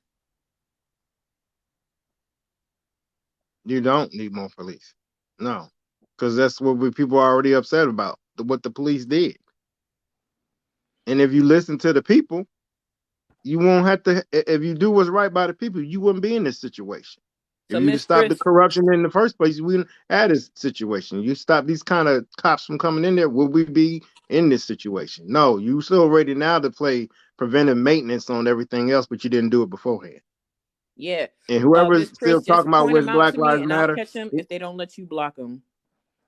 You don't need more police. No, because that's what people are already upset about, what the police did. And if you listen to the people, you won't have to. If you do what's right by the people, you wouldn't be in this situation. If So you to Miss stop the Chris, corruption in the first place, we wouldn't have this situation. You stop these kind of cops from coming in there, would we be in this situation? No, you still ready now to play preventive maintenance on everything else, but you didn't do it beforehand. yeah. And Miss whoever's Chris, still just talking about point where's them out Black to me Lives and I'll Matter, catch them if they don't let you block them.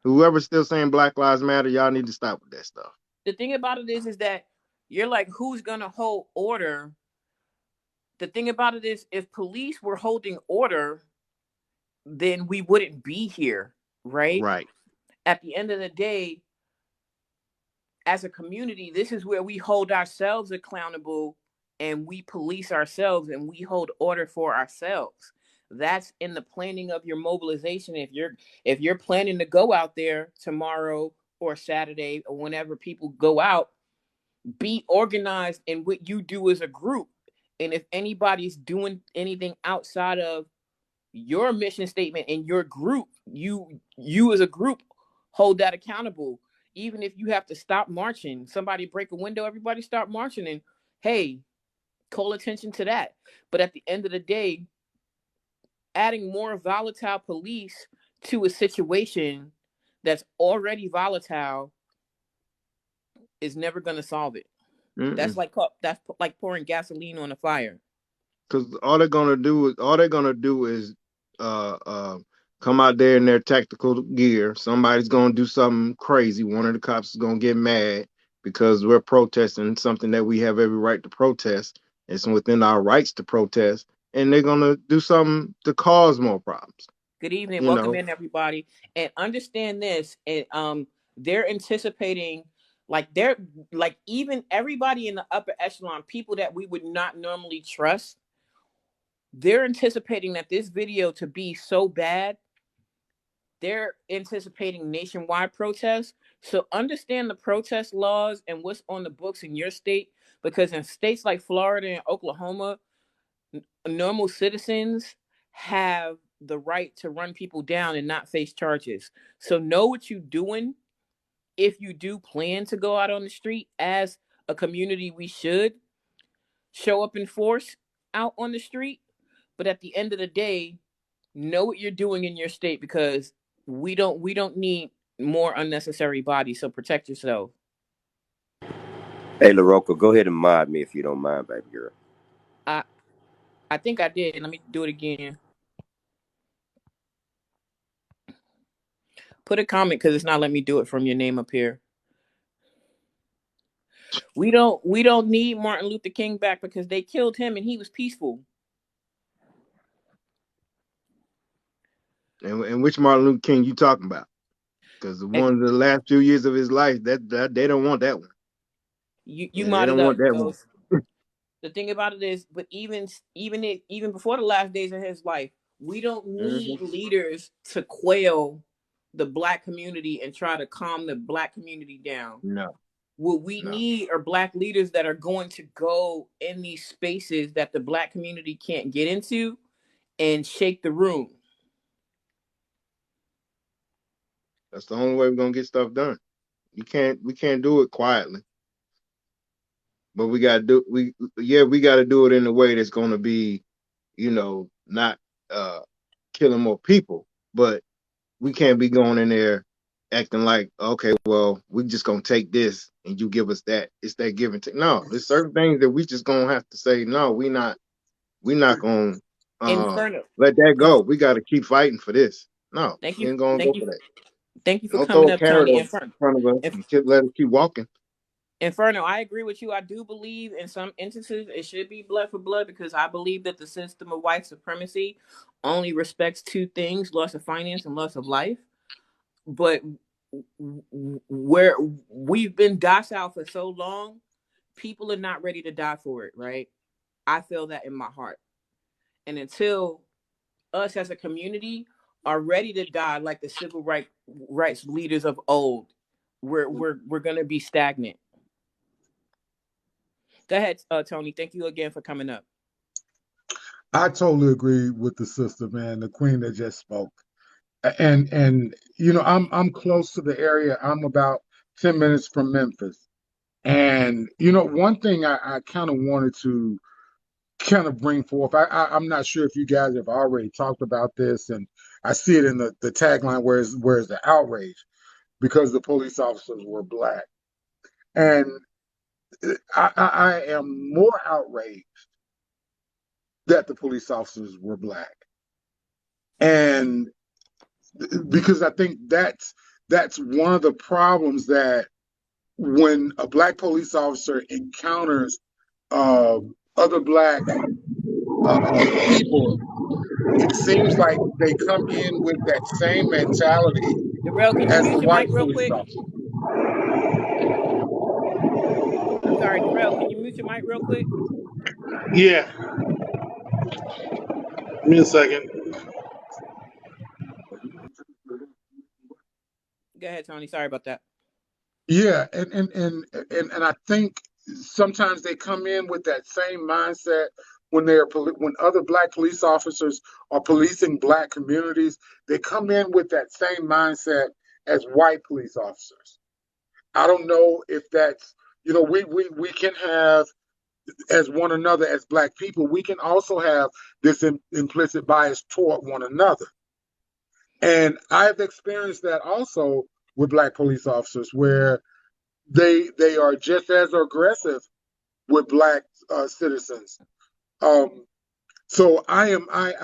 whoever's still saying Black Lives Matter, y'all need to stop with that stuff. The thing about it is that you're like, who's gonna hold order The thing about it is, if police were holding order, then we wouldn't be here, right? Right. At the end of the day, as a community, this is where we hold ourselves accountable and we police ourselves and we hold order for ourselves. That's in the planning of your mobilization. If you're planning to go out there tomorrow or Saturday or whenever people go out, be organized in what you do as a group. And if anybody's doing anything outside of your mission statement and your group, you as a group hold that accountable. Even if you have to stop marching, somebody break a window, everybody start marching, and hey, call attention to that. But at the end of the day, adding more volatile police to a situation that's already volatile is never going to solve it. Mm-mm. That's like pouring gasoline on a fire. Because all they're gonna do is uh uh come out there in their tactical gear. Somebody's gonna do something crazy. One of the cops is gonna get mad because we're protesting something that we have every right to protest. It's within our rights to protest, and they're gonna do something to cause more problems. Good evening, You welcome know, in everybody, and understand this. And they're anticipating, they're like even everybody in the upper echelon, people that we would not normally trust. They're anticipating that this video to be so bad. They're anticipating nationwide protests. So understand the protest laws and what's on the books in your state, because in states like Florida and Oklahoma, normal citizens have the right to run people down and not face charges. So know what you're doing. If you do plan to go out on the street as a community, we should show up in force out on the street. But at the end of the day, know what you're doing in your state, because we don't need more unnecessary bodies. So protect yourself. Hey, LaRocco, go ahead and mod me if you don't mind, baby girl. I I think I did. Let me do it again. Put a comment because it's not letting me do it from your name up here. We don't need Martin Luther King back because they killed him and he was peaceful. and which Martin Luther King you talking about? Because the And one of the last few years of his life, that they don't want that one. you Yeah, they modded don't want up, that one. Ghost. The thing about it is, but even before the last days of his life, we don't Hmm. need leaders to quail the black community and try to calm the black community down. No, What we no. need are black leaders that are going to go in these spaces that the black community can't get into and shake the room. That's the only way we're gonna get stuff done. We can't do it quietly, but we gotta do it in a way that's gonna be, not uh killing more people. But we can't be going in there acting like, okay, well, we just gonna take this and you give us that. It's that give and take. No, there's certain things that we just gonna have to say, no, we not gonna uh Inferno. let that go. We gotta keep fighting for this. No, Thank we you. ain't gonna Thank go you. for that. Thank you for Don't throw coming a up, carrot Tony. in front of us and let us keep walking. Inferno, I agree with you. I do believe in some instances it should be blood for blood, because I believe that the system of white supremacy only respects two things: loss of finance and loss of life. But where we've been docile for so long, people are not ready to die for it, right? I feel that in my heart. And until us as a community are ready to die like the rights leaders of old, we're gonna be stagnant. Go ahead, Tony. Thank you again for coming up. I totally agree with the sister, man, the queen that just spoke. And I'm close to the area. I'm about 10 minutes from Memphis. And one thing I kind of wanted to kind of bring forth. I'm not sure if you guys have already talked about this, and I see it in the tagline, where's the outrage? Because the police officers were black. And I am more outraged that the police officers were black. And because I think that's one of the problems, that when a black police officer encounters other black people, it seems like they come in with that same mentality Darrell, can you as mute the your mic white real police quick? officer. I'm sorry, Darrell, can you mute your mic real quick? Yeah. Give me a second. Go ahead, Tony. Sorry about that. Yeah, and I think sometimes they come in with that same mindset when when other black police officers are policing black communities. They come in with that same mindset as white police officers. I don't know if that's, we can have, as one another, as black people, we can also have this implicit bias toward one another. And I've experienced that also with black police officers, where they are just as aggressive with black citizens. Um, so I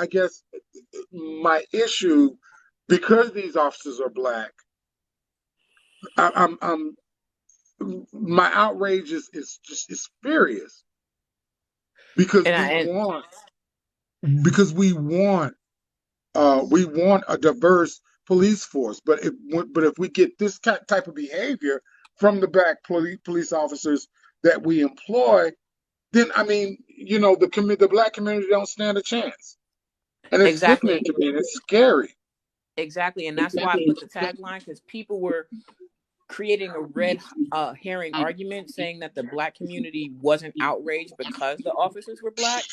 guess my issue, because these officers are black, I'm my outrage is furious, because And I and because we want a diverse police force. But if we get this type of behavior from the black police officers that we employ, then I mean, the black community don't stand a chance, and it's sickening exactly, to me, and it's scary. exactly, and that's why I put the tagline, because people were creating a red herring argument saying that the black community wasn't outraged because the officers were black.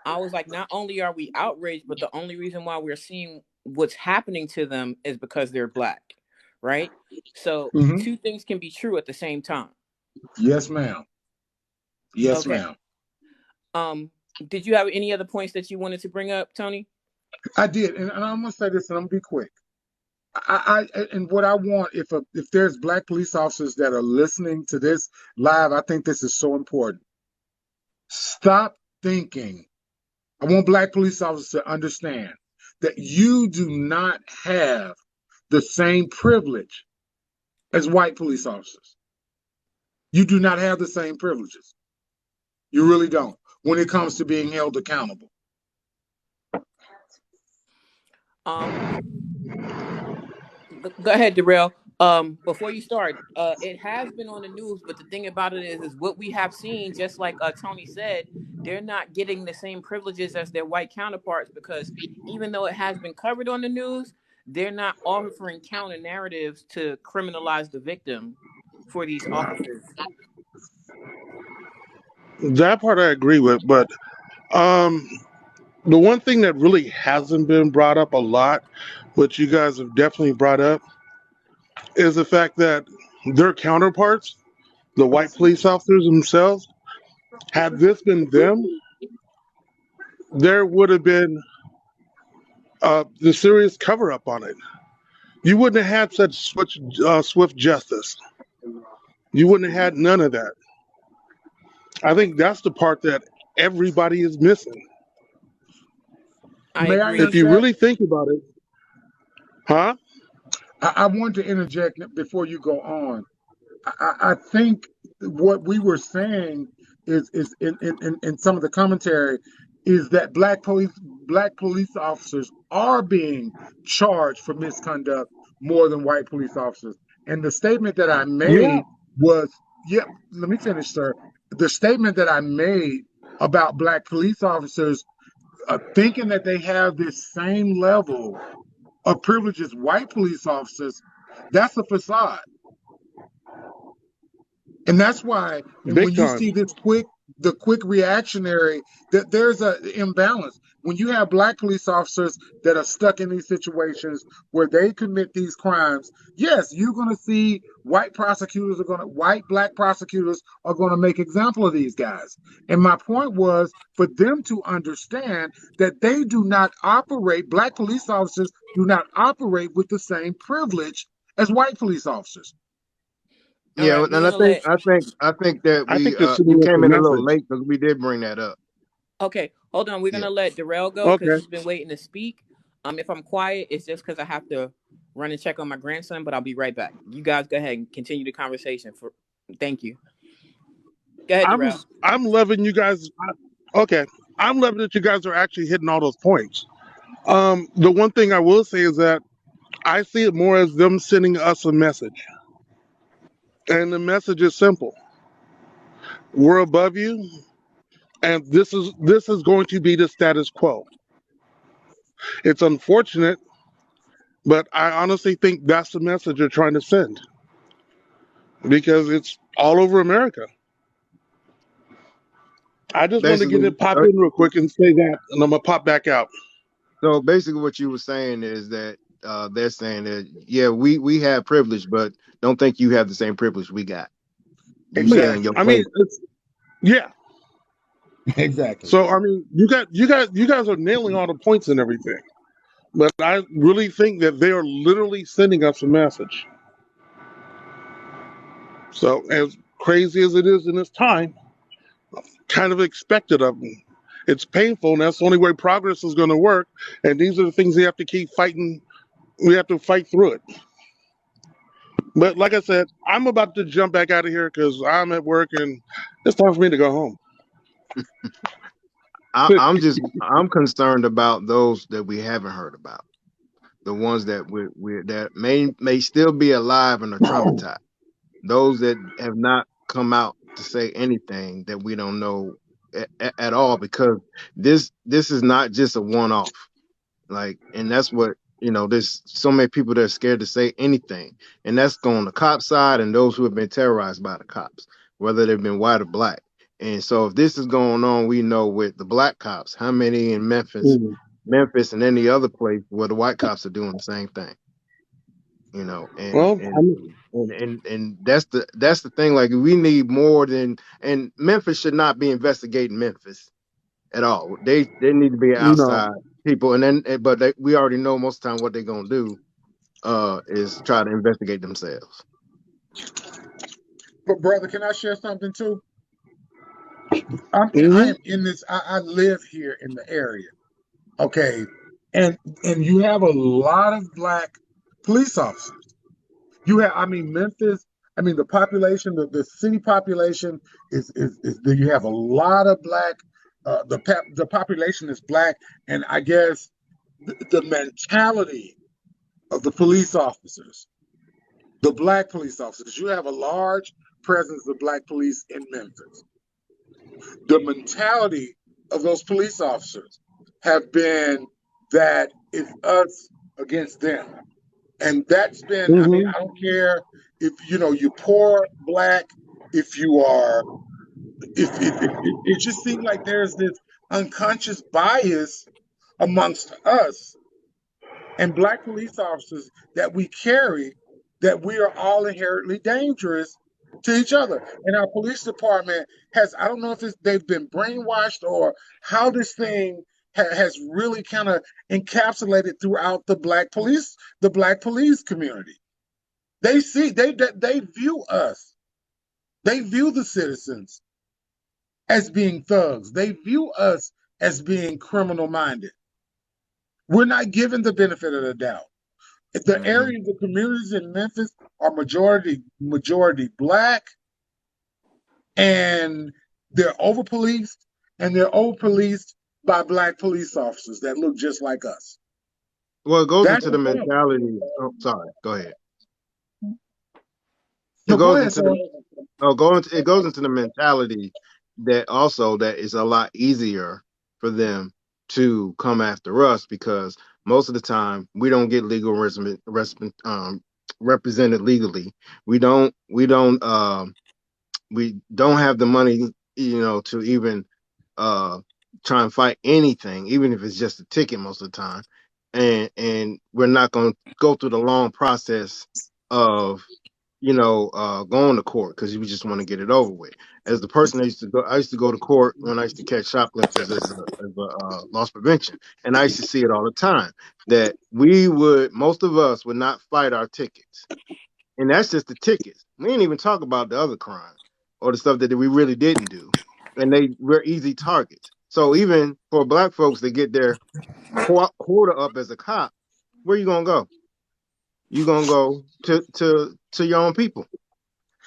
I was like, not only are we outraged, but the only reason why we're seeing what's happening to them is because they're black, right? So Hmm. two things can be true at the same time. Yes, ma'am. Yes, Okay. ma'am. Did you have any other points that you wanted to bring up, Tony? I did, and I'm gonna say this, and I'm gonna be quick. And what I want, if there's black police officers that are listening to this live, I think this is so important. Stop thinking. I want black police officers to understand that you do not have the same privilege as white police officers. You do not have the same privileges. You really don't, when it comes to being held accountable. Um, Go ahead, Darrell. Before you start, it has been on the news, but the thing about it is what we have seen, just like Tony said, they're not getting the same privileges as their white counterparts, because even though it has been covered on the news, they're not offering counter narratives to criminalize the victim for these officers. That part I agree with, but um, the one thing that really hasn't been brought up a lot, but you guys have definitely brought up, is the fact that their counterparts, the white police officers themselves, had this been them, there would have been the serious cover up on it. You wouldn't have had such swift justice. You wouldn't have had none of that. I think that's the part that everybody is missing. I May I agree. If you interject? really think about it, huh? I want to interject before you go on. I think what we were saying is in some of the commentary is that black police officers are being charged for misconduct more than white police officers. And the statement that I Yeah, made was, yeah, let me finish, sir. The statement that I made about black police officers thinking that they have this same level of privilege as white police officers, that's a facade. And that's why, and big when you time. see the quick reactionary, that there's a imbalance. When you have black police officers that are stuck in these situations where they commit these crimes, yes, you're going to see white black prosecutors are going to make example of these guys. And my point was for them to understand that black police officers do not operate with the same privilege as white police officers. All Yeah, right, we're and I gonna think let. that I think they're you sending us a came in a little message. late because we did bring that up. Okay, hold on. We're Yeah. gonna let Darrell go because Okay. he's been waiting to speak. If I'm quiet, it's just because I have to run and check on my grandson, but I'll be right back. You guys go ahead and continue the conversation. Thank you. Go ahead, Darrell. I'm loving you guys. Okay. I'm loving that you guys are actually hitting all those points. The one thing I will say is that I see it more as them sending us a message. And the message is simple. We're above you, and this is going to be the status quo. It's unfortunate, but I honestly think that's the message they're trying to send because it's all over America. I just want to get Basically, it pop in real quick and say that, and I'm gonna pop back out. so basically, what you were saying is that they're saying that yeah, we have privilege, but don't think you have the same privilege we got. You stay in Exactly. your I mean, place. yeah. Exactly. So I mean, you guys are nailing all the points and everything, but I really think that they are literally sending us a message. So as crazy as it is in this time, kind of expected of them. It's painful, and that's the only way progress is going to work. And these are the things we have to keep fighting. We have to fight through it. But like I said, I'm about to jump back out of here because I'm at work and it's time for me to go home. I'm concerned about those that we haven't heard about, the ones that we that may still be alive and are traumatized, those that have not come out to say anything that we don't know at all, because this is not just a one off. Like, and that's what, there's so many people that are scared to say anything. And that's on the cop side and those who have been terrorized by the cops, whether they've been white or black. And so if this is going on, we know with the black cops, how many in Mhm. Memphis and any other place where the white cops are doing the same thing, you know, and Well, and and that's the thing. Like, we need more than, and Memphis should not be investigating Memphis at all. They need to be no, outside people, and then but we already know most of the time what they're gonna do is try to investigate themselves. But brother, can I share something too? I hmm am in this. I live here in the area. Okay, and you have a lot of black police officers. You have, I mean, Memphis. I mean, the population, the city population is you have a lot of black. The population is black, and I guess the mentality of the police officers, the black police officers. You have a large presence of black police in Memphis. The mentality of those police officers have been that it's us against them. And that's been, I mean, hmm I don't care if you poor black, if you are, if it just seems like there's this unconscious bias amongst us and black police officers that we carry, that we are all inherently dangerous to each other. And our police department has, I don't know if they've been brainwashed or how this thing has really kind of encapsulated throughout the black police community. They see, they view us, they view the citizens as being thugs. They view us as being criminal minded. We're not given the benefit of the doubt. The Hmm. areas, the communities in Memphis are majority black, and they're over policed, and they're over policed by black police officers that look just like us. Well, it goes That's into a the problem. mentality. Oh, sorry. Go ahead. It No, go goes ahead, into sir. the it goes into the mentality that also that it's a lot easier for them to come after us, because most of the time we don't get represented legally. We don't have the money, to even uh try and fight anything, even if it's just a ticket most of the time. And we're not going to go through the long process of going to court, because we just want to get it over with. As the person I used to go to court when I used to catch shoplifters as a loss prevention, and I used to see it all the time, that most of us would not fight our tickets, and that's just the tickets. We didn't even talk about the other crimes or the stuff that we really didn't do, and we're easy targets. So even for black folks to get their quota up as a cop, where you gonna go? You gonna go to your own people,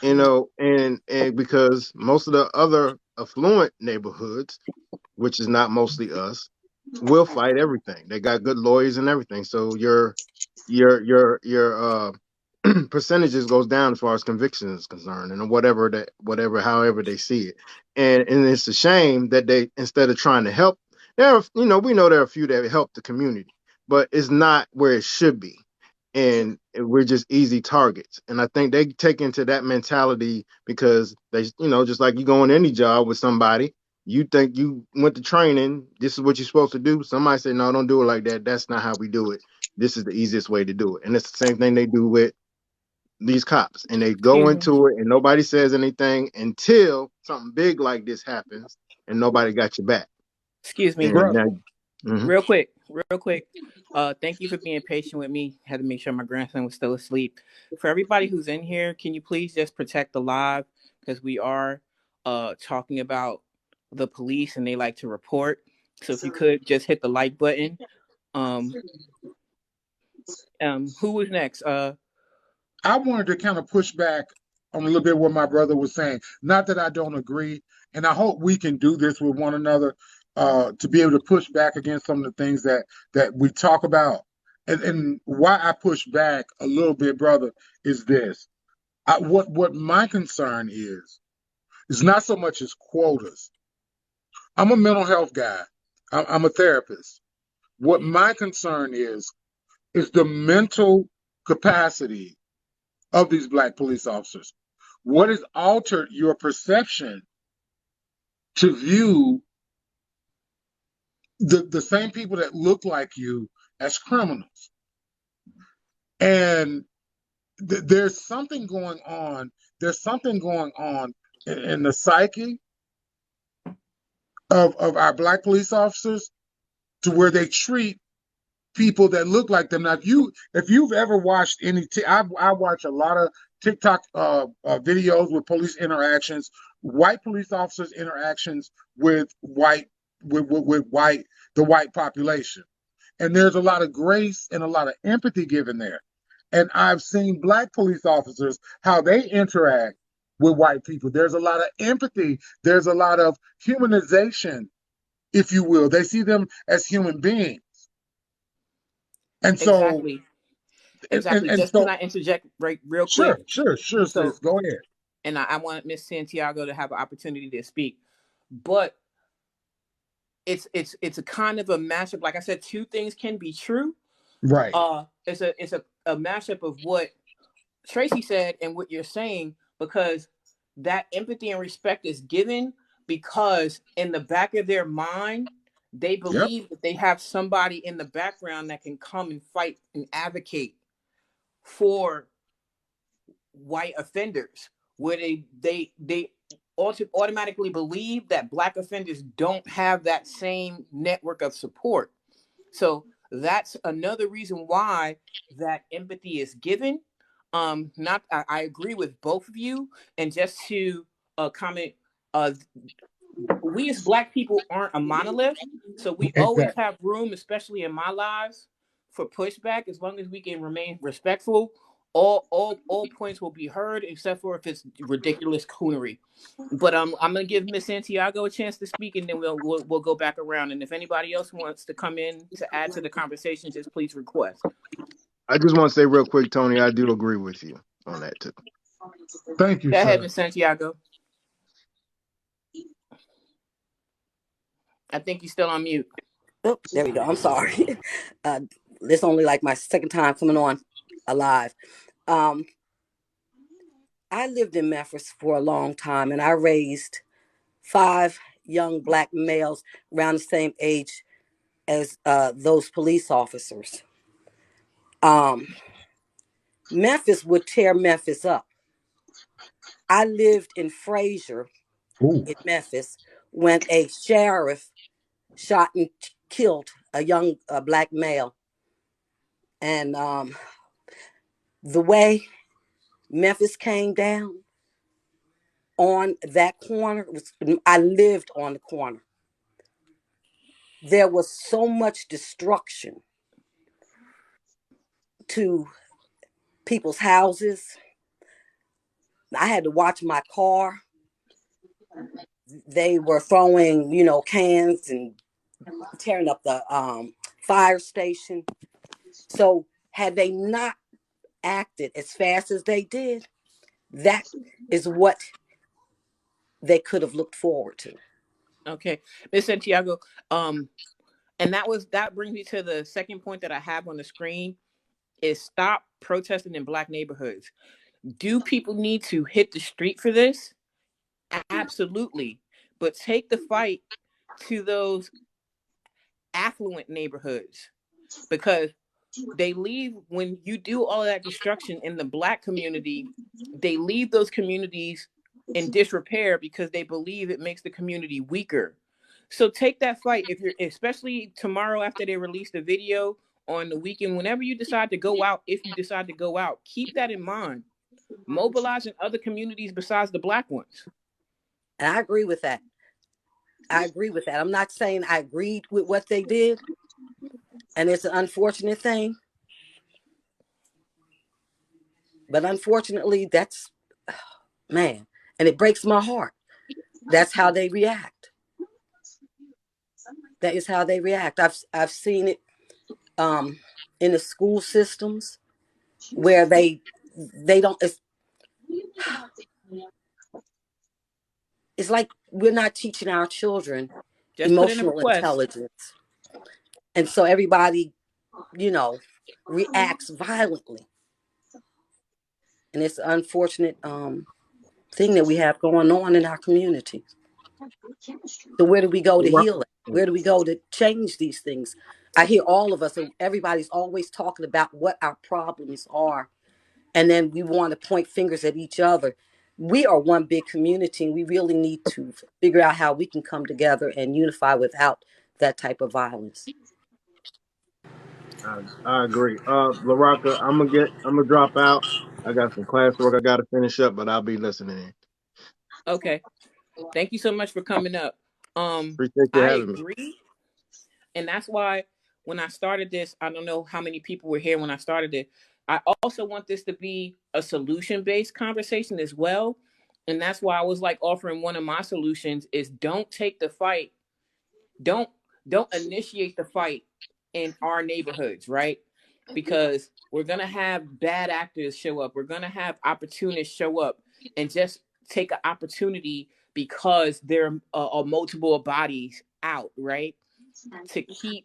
and because most of the other affluent neighborhoods, which is not mostly us, will fight everything. They got good lawyers and everything. So your percentages goes down as far as conviction is concerned, and whatever however they see it. And it's a shame that they, instead of trying to help, we know there are a few that help the community, but it's not where it should be. And we're just easy targets. And I think they take into that mentality because they, just like you go in any job with somebody, you think you went to training, this is what you're supposed to do. Somebody say, no, don't do it like that. That's not how we do it. This is the easiest way to do it. And it's the same thing they do with these cops. And they go Excuse me. into it and nobody says anything until something big like this happens and nobody got your back. Excuse me. And brother. that, mhm. Real quick, real quick. Thank you for being patient with me. Had to make sure my grandson was still asleep. For everybody who's in here, can you please just protect the live, because we are talking about the police and they like to report. So if you could just hit the like button. Um, who was next? I wanted to kind of push back on a little bit what my brother was saying. Not that I don't agree, and I hope we can do this with one another to be able to push back against some of the things that we talk about. And why I push back a little bit, brother, is this. What my concern is not so much as quotas. I'm a mental health guy. I'm a therapist. What my concern is the mental capacity of these black police officers. What has altered your perception to view the same people that look like you as criminals? And there's something going on. There's something going on in the psyche of our black police officers to where they treat people that look like them. Now, if you've ever watched I watch a lot of TikTok videos with police interactions, white police officers interactions with white the white population, and there's a lot of grace and a lot of empathy given there. And I've seen black police officers how they interact with white people. There's a lot of empathy. There's a lot of humanization, if you will. They see them as human beings. And so, Exactly. and, Exactly. and Just can so, I interject real quick? sure, So, sis, go ahead. and I want Miss Santiago to have an opportunity to speak, but it's a kind of a mashup. Like I said, two things can be true. Right. It's a mashup of what Tracy said and what you're saying, because that empathy and respect is given because in the back of their mind they Yep. believe that they have somebody in the background that can come and fight and advocate for white offenders, where they automatically believe that black offenders don't have that same network of support. So that's another reason why that empathy is given. Not I agree with both of you. And just to comment, uh, we as black people aren't a monolith, so we always Exactly. have room, especially in my lives, for pushback. As long as we can remain respectful, all points will be heard, except for if it's ridiculous coonery. But I'm gonna give Miss Santiago a chance to speak, and then we'll go back around. And if anybody else wants to come in to add to the conversation, just please request. I just want to say real quick, Tony, I do agree with you on that too. Thank you, Go ahead, sir. Miss Santiago. I think you're still on mute. Oh, there we go. I'm sorry. uh, this only like my second time coming on alive. Um, I lived in Memphis for a long time, and I raised 5 young black males around the same age as those police officers. Um, Memphis would tear Memphis up. I lived in Fraser Ooh. in Memphis when a sheriff shot and killed a young black male. And the way Memphis came down on that corner, I lived on the corner. There was so much destruction to people's houses. I had to watch my car. they were throwing, cans and tearing up the fire station. So had they not acted as fast as they did, that is what they could have looked forward to. Okay, Miss Santiago. And that brings me to the second point that I have on the screen is stop protesting in black neighborhoods. Do people need to hit the street for this? Absolutely. But take the fight to those affluent neighborhoods because they leave when you do all of that destruction in the black community, they leave those communities in disrepair because they believe it makes the community weaker. So take that fight if you're especially tomorrow after they release the video on the weekend, whenever you decide to go out, if you decide to go out, keep that in mind. Mobilizing other communities besides the black ones. And I agree with that. I agree with that. I'm not saying I agreed with what they did, and it's an unfortunate thing. But unfortunately, that's, man, and it breaks my heart. That's how they react. That is how they react. I've seen it in the school systems where they don't. It's like we're not teaching our children Just put in a emotional request. intelligence, and so everybody, you know, reacts violently, and it's an unfortunate thing that we have going on in our community. So where do we go to heal it? Where do we go to change these things? I hear all of us, everybody's always talking about what our problems are, and then we want to point fingers at each other. We are one big community, and we really need to figure out how we can come together and unify without that type of violence. I agree. LaRocca, I'm gonna drop out. I got some classwork I gotta finish up, but I'll be listening in. Okay. Thank you so much for coming up. Appreciate you I having me. agree. And that's why when I started this, I don't know how many people were here when I started it. I also want this to be a solution based conversation as well. And that's why I was like offering one of my solutions is don't take the fight. Don't don't initiate the fight in our neighborhoods, right? Because we're going to have bad actors show up. We're going to have opportunists show up and just take an opportunity because there are multiple bodies out, right? To keep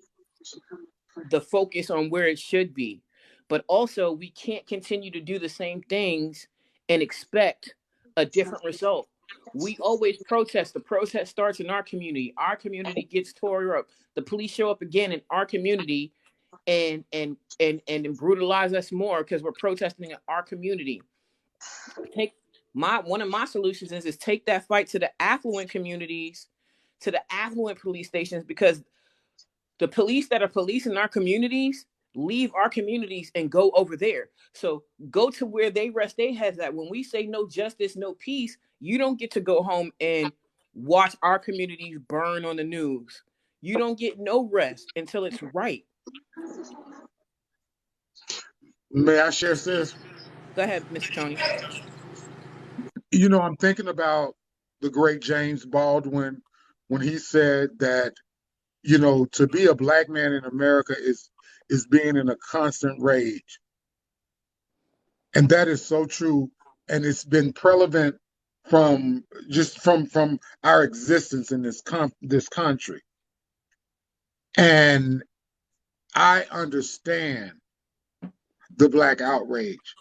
the focus on where it should be. But also, we can't continue to do the same things and expect a different result. We always protest. The protest starts in our community. Our community gets tore up. The police show up again in our community and brutalize us more because we're protesting in our community. Take my one of my solutions is take that fight to the affluent communities, to the affluent police stations because the police that are policing our communities leave our communities and go over there. So go to where they rest their heads at. When we say no justice, no peace, you don't get to go home and watch our communities burn on the news. You don't get no rest until it's right. May I share, sis? Go ahead, Mr. Tony. I'm thinking about the great James Baldwin when he said that, to be a black man in America is being in a constant rage. And that is so true. And it's been prevalent from our existence in this country. And I understand the black outrage.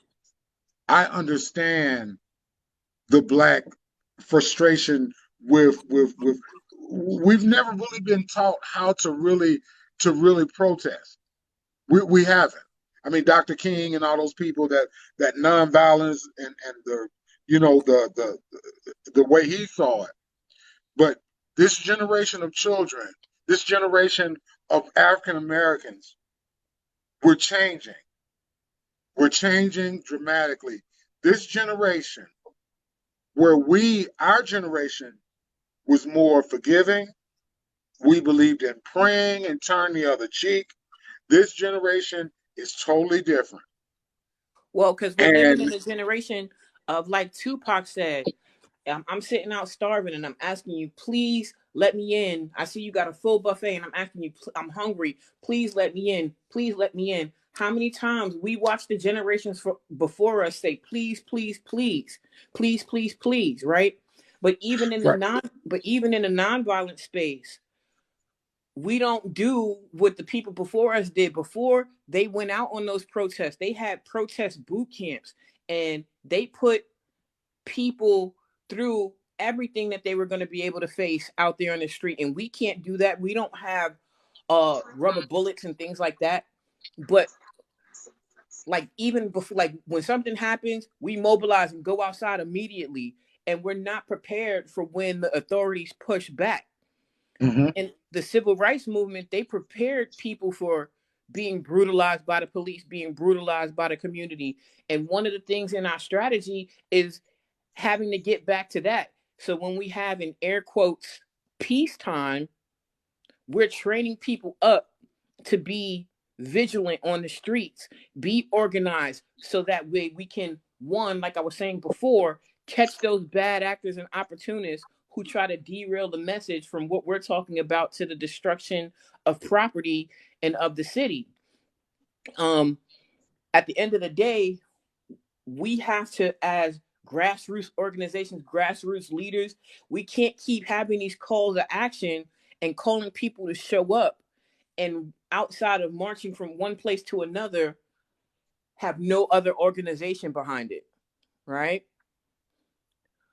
I understand the black frustration with we've never really been taught how to really protest. We haven't. I mean, Dr. King and all those people that nonviolence and the way he saw it. But this generation of children, this generation of African Americans, we're changing. We're changing dramatically. This generation, where our generation was more forgiving, we believed in praying and turn the other cheek. This generation is totally different. Well, because we're living And in a generation of, like Tupac said, I'm sitting out starving and I'm asking you, please let me in. I see you got a full buffet and I'm asking you, I'm hungry. Please let me in. Please let me in. How many times we watch the generations before us say, please, please, please, please, please, please, right? But even in the Right. nonviolent space, we don't do what the people before us did. Before they went out on those protests, they had protest boot camps and they put people through everything that they were going to be able to face out there on the street. And we can't do that. We don't have rubber bullets and things like that. But like even before, like when something happens, we mobilize and go outside immediately, and we're not prepared for when the authorities push back. Hmm. And the civil rights movement, they prepared people for being brutalized by the police, being brutalized by the community. And one of the things in our strategy is having to get back to that. So when we have in air quotes peacetime, we're training people up to be vigilant on the streets, be organized, so that way we can, one, like I was saying before, catch those bad actors and opportunists who try to derail the message from what we're talking about to the destruction of property and of the city. Um, at the end of the day, we have to, as grassroots organizations, grassroots leaders, we can't keep having these calls to action and calling people to show up, and outside of marching from one place to another, have no other organization behind it, right?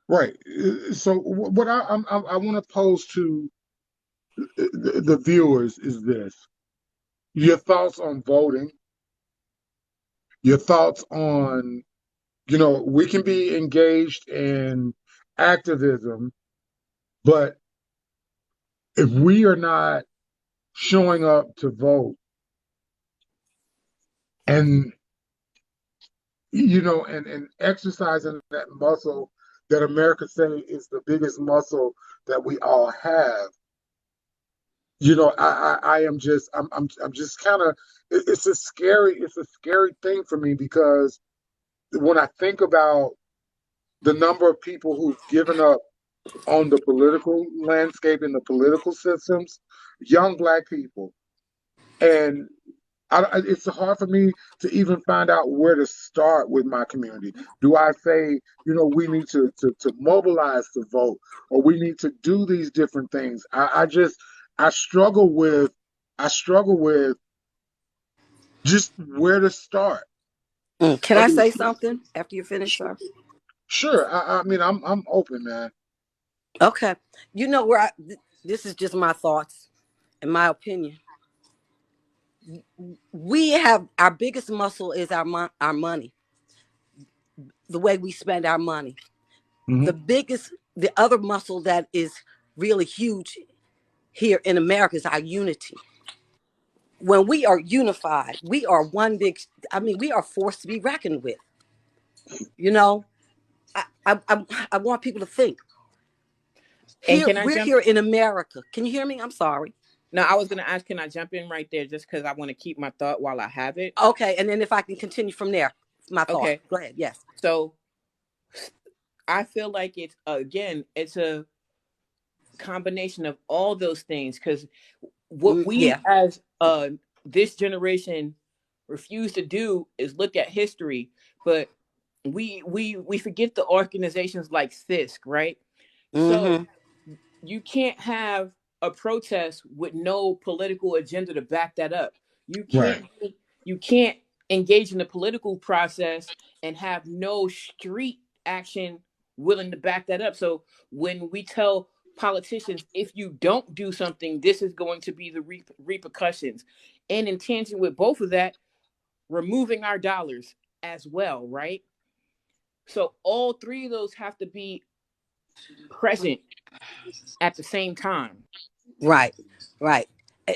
Right. So what I want to pose to the viewers is this: your thoughts on voting, your thoughts on, we can be engaged in activism, but if we are not showing up to vote and and exercising that muscle that America say is the biggest muscle that we all have. I am just I'm just kind of, it's a scary thing for me, because when I think about the number of people who've given up on the political landscape and the political systems, young Black people, and it's hard for me to even find out where to start with my community. Do I say, we need to mobilize to vote, or we need to do these different things? I struggle with just where to start. Can I I mean, say something after you finish, sir? sure. I mean, I'm open, man. Okay. You know where this is just my thoughts and my opinion. We have our biggest muscle is our money, the way we spend our money. Hmm. The other muscle that is really huge here in America is our unity. When we are unified, we are one big. I mean, we are forced to be reckoned with. You know, I want people to think. And Here, can I we're jump here in America. Can you hear me? I'm sorry. No, I was going to ask, can I jump in right there just because I want to keep my thought while I have it? Okay, and then if I can continue from there, my thought. Okay. Go ahead. Yes. So I feel like it's, again, it's a combination of all those things, because what we Yeah. as this generation refuse to do is look at history, but we forget the organizations like CISC, right? So Mm-hmm. you can't have a protest with no political agenda to back that up. You Right. can't you can't engage in the political process and have no street action willing to back that up. So when we tell politicians, if you don't do something, this is going to be the repercussions, and in tangent with both of that, removing our dollars as well, right? So all three of those have to be present at the same time. Right. Right. Eh,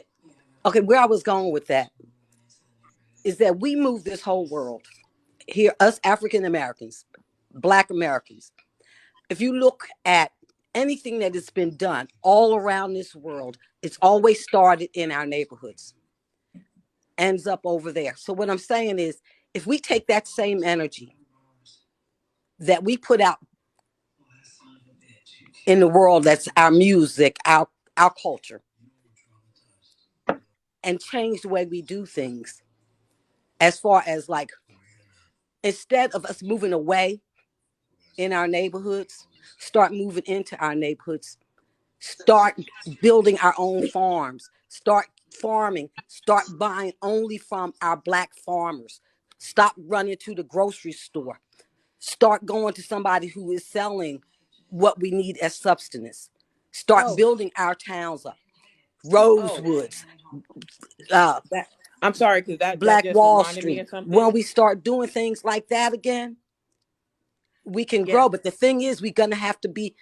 Okay, where I was going with that is that we move this whole world here, us African Americans, Black Americans. If you look at anything that has been done all around this world, it's always started in our neighborhoods, ends up over there. So what I'm saying is, if we take that same energy that we put out in the world that's our music, our culture, and change the way we do things. As far as like, instead of us moving away in our neighborhoods, start moving into our neighborhoods, start building our own farms, start farming, start buying only from our black farmers, stop running to the grocery store, start going to somebody who is selling what we need as substance, start Oh, building our towns up, oh, Rosewoods, uh, that I'm sorry, because that Black just Wall reminded me Street. of something. When we start doing things like that again, we can Yeah, grow. But the thing is, we're gonna have to be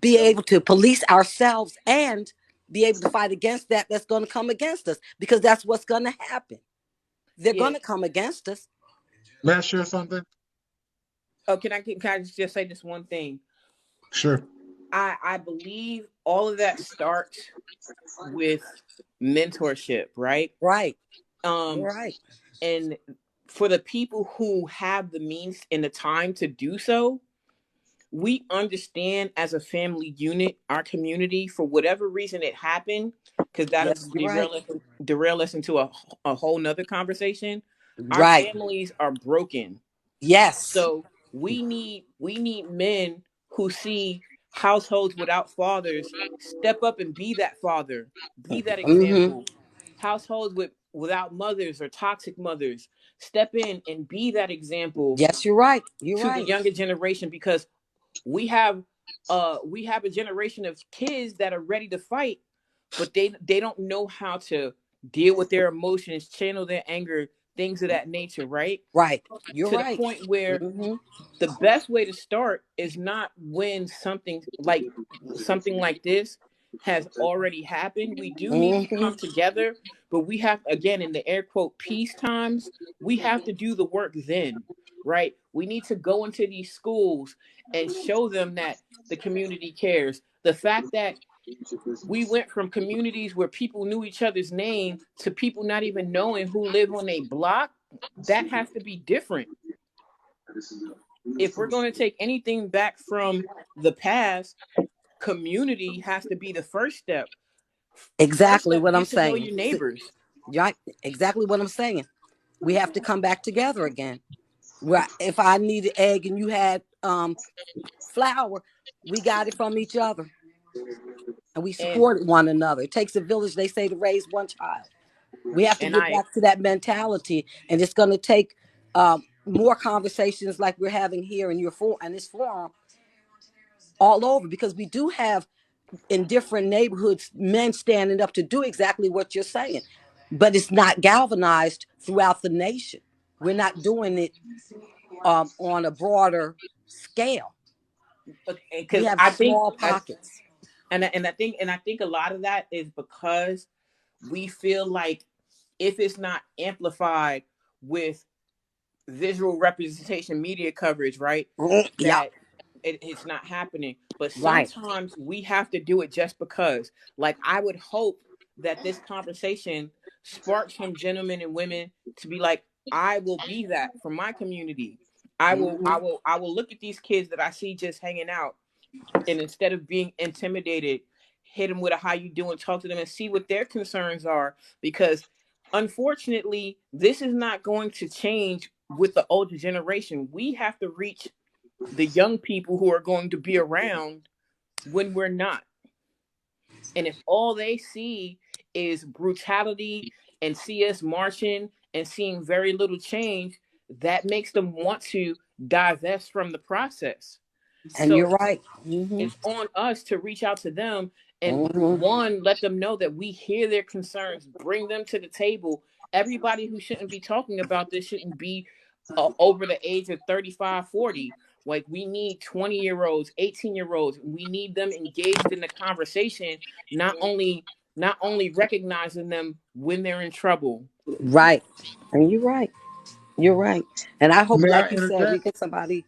able to police ourselves and be able to fight against that that's going to come against us, because that's what's going to happen. They're yeah. going to come against us. May I share something? Oh, can I just say this one thing? Sure. I believe all of that starts with mentorship, right? Right. Um, You're right. and for the people who have the means and the time to do so, we understand as a family unit, our community, for whatever reason it happened, because that'll Yes, you're right. derail us into a whole nother conversation. Our Right. families are broken. Yes. So we need men who see households without fathers step up and be that father, be that Mm-hmm. example. Households without mothers or toxic mothers step in and be that example Yes, you're right. You're to the right. younger generation, because we have a generation of kids that are ready to fight, but they don't know how to deal with their emotions, channel their anger, things of that nature, right? Right. You're To the right. point where Mm-hmm. the best way to start is not when something like this has already happened. We do need to Mm-hmm. come together, but we have, again, in the air quote peace times, we have to do the work then, right? We need to go into these schools and show them that the community cares. The fact that we went from communities where people knew each other's name to people not even knowing who live on a block, that has to be different. If we're going to take anything back from the past, community has to be the first step. First Exactly step, what I'm get to know saying. your neighbors. Right. Exactly what I'm saying. We have to come back together again. Where if I needed egg and you had flour, we got it from each other and we And supported one another. It takes a village, they say, to raise one child. We have to and get I back to that mentality, and it's going to take more conversations like we're having here in this forum all over, because we do have in different neighborhoods men standing up to do exactly what you're saying, but it's not galvanized throughout the nation. We're not doing it on a broader scale. We because have I think small I pockets. and I think a lot of that is because we feel like if it's not amplified with visual representation media coverage, right, Mhm. Yep. that it's not happening. But Right. sometimes we have to do it just because. Like, I would hope that this conversation sparks some gentlemen and women to be like, I will be that for my community. I will Hmm. I will I will look at these kids that I see just hanging out, and instead of being intimidated, hit them with a how you doing, talk to them and see what their concerns are, because unfortunately this is not going to change with the older generation. We have to reach the young people who are going to be around when we're not. And if all they see is brutality and see us marching and seeing very little change, that makes them want to divest from the process. And So you're right. Hmm. it's on us to reach out to them and, Hmm. one, let them know that we hear their concerns, bring them to the table. Everybody who shouldn't be talking about this shouldn't be over the age of 35, 40. Like, we need 20-year-olds, 18-year-olds. We need them engaged in the conversation, not only recognizing them when they're in trouble. Right. And you're right. You're right. And I hope, May I like you said, we interject? get somebody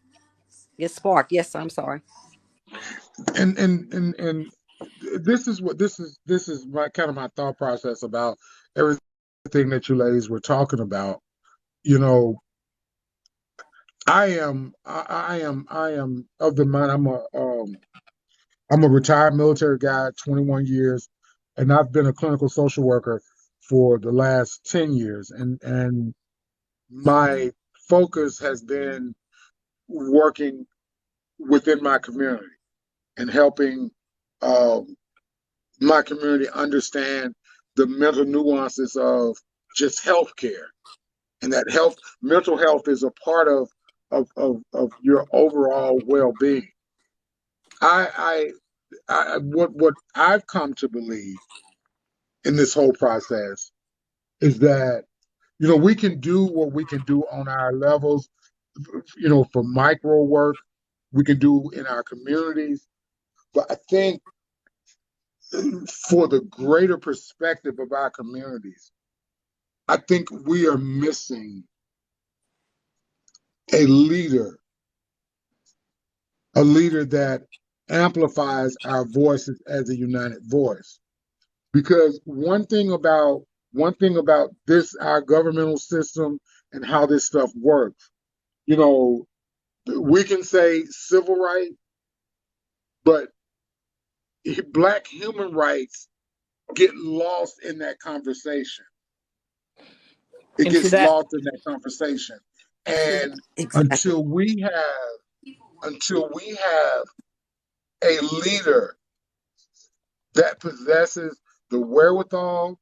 get sparked. Yes, I'm sorry. And this is what this is my kind of my thought process about everything that you ladies were talking about. You know, I am of the mind. I'm a retired military guy, 21 years, and I've been a clinical social worker for the last 10 years. And my focus has been working within my community and helping um, my community understand the mental nuances of just healthcare, and that mental health is a part of your overall well-being. I, what I've come to believe in this whole process is that we can do what we can do on our levels, for micro work we can do in our communities, but I think for the greater perspective of our communities, I think we are missing a leader, a leader that amplifies our voices as a united voice. Because one thing about this, our governmental system and how this stuff works, you know, we can say civil rights, but black human rights get lost in that conversation. It And gets lost in that conversation. And Exactly. until we have a leader that possesses the wherewithal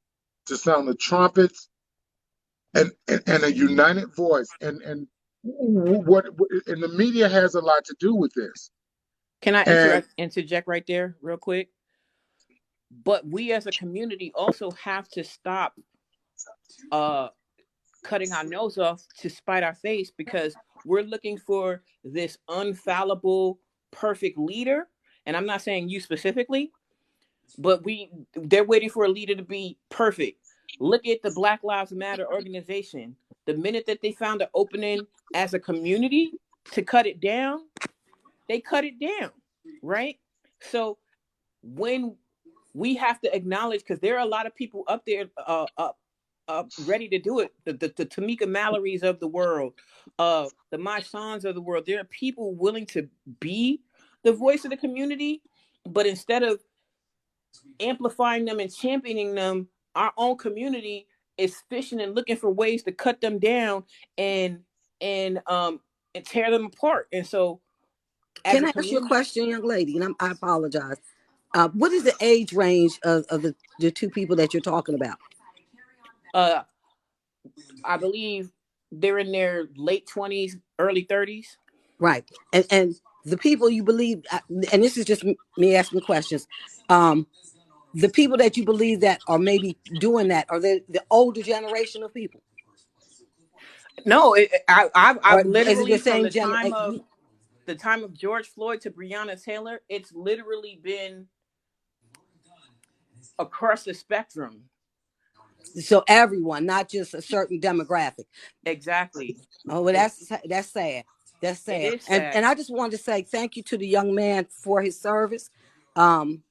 to sound the trumpets and a united voice, and what and the media has a lot to do with this. can I And interject right there, real quick? But we as a community also have to stop uh cutting our nose off to spite our face, because we're looking for this unfallible, perfect leader. And I'm not saying you specifically, but they're waiting for a leader to be perfect. Look at the Black Lives Matter organization. The minute that they found an opening as a community to cut it down, they cut it down, right? So when we have to acknowledge, because there are a lot of people up there ready to do it, the Tamika Mallory's of the world, the My Sons of the world. There are people willing to be the voice of the community, but instead of amplifying them and championing them, our own community is fishing and looking for ways to cut them down and and um and tear them apart. And so as Can a I ask you a community, question, young lady? And I apologize. What is the age range of the two people that you're talking about? uh I believe they're in their late 20s, early 30s. Right. And the people you believe, and this is just me asking questions. Um, the people that you believe that are maybe doing that, are they the older generation of people, No, or I've is it the literally, from same gen? the time of George Floyd to Breonna Taylor, it's literally been across the spectrum. So everyone, not just a certain demographic. Exactly. Oh, well, It, that's sad. That's it sad. is And sad. and I just wanted to say thank you to the young man for his service.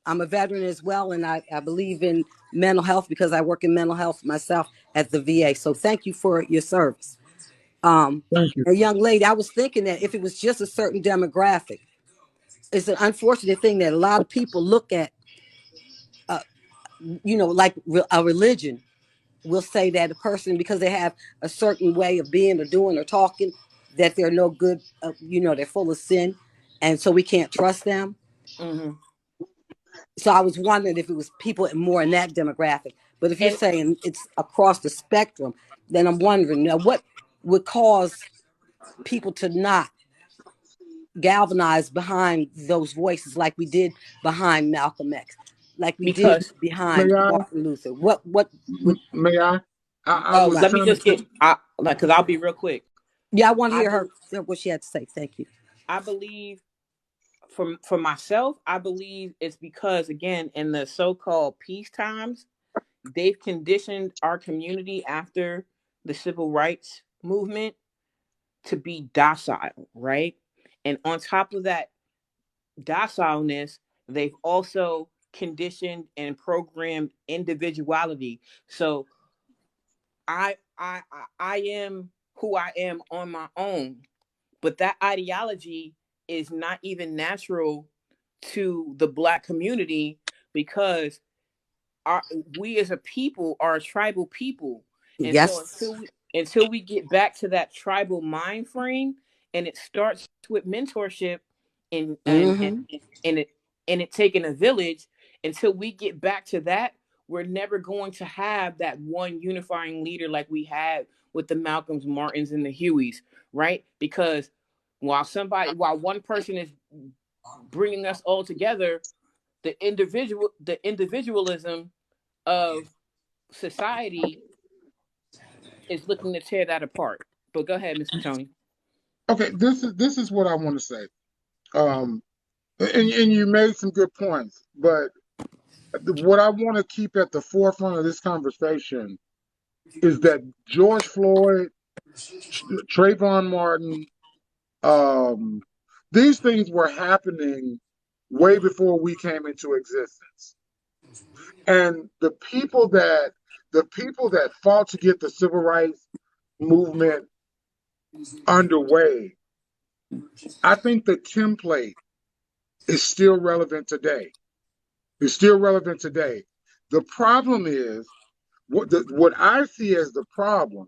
I'm a veteran as well, and I believe in mental health because I work in mental health myself at the VA. So thank you for your service. Um, thank you. a young lady, I was thinking that if it was just a certain demographic, it's an unfortunate thing that a lot of people look at, uh, like a religion will say that a person, because they have a certain way of being or doing or talking, that they're no good, they're full of sin, and so we can't trust them. Hmm. So I was wondering if it was people more in that demographic. But if you're And saying it's across the spectrum, then I'm wondering now what would cause people to not galvanize behind those voices like we did behind Malcolm X, like we did because behind May I? Martin Luther. What would? May I? I Oh, was right. let me trying to just put. get, because I'll be real quick. Yeah, I want to I hear be, her what she had to say. Thank you. I believe, for myself, I believe it's because, again, in the so-called peace times, they've conditioned our community after the civil rights movement to be docile, right? And on top of that docileness, they've also conditioned and programmed individuality. So I am who I am on my own, but that ideology is not even natural to the Black community, because we as a people are a tribal people. And so Yes. until we get back to that tribal mind frame, and it starts with mentorship, and and and, Hmm. and it taking a village, until we get back to that, we're never going to have that one unifying leader like we had with the Malcolms, Martins, and the Hueys, right? Because while one person is bringing us all together, the individualism of society is looking to tear that apart. But go ahead, Mr. Tony. Okay, this is what I want to say. Um, and you made some good points, but what I want to keep at the forefront of this conversation is that George Floyd, Trayvon Martin, um, these things were happening way before we came into existence. And the people that fought to get the civil rights movement underway, I think the template is still relevant today. It's still relevant today. The problem is what I see as the problem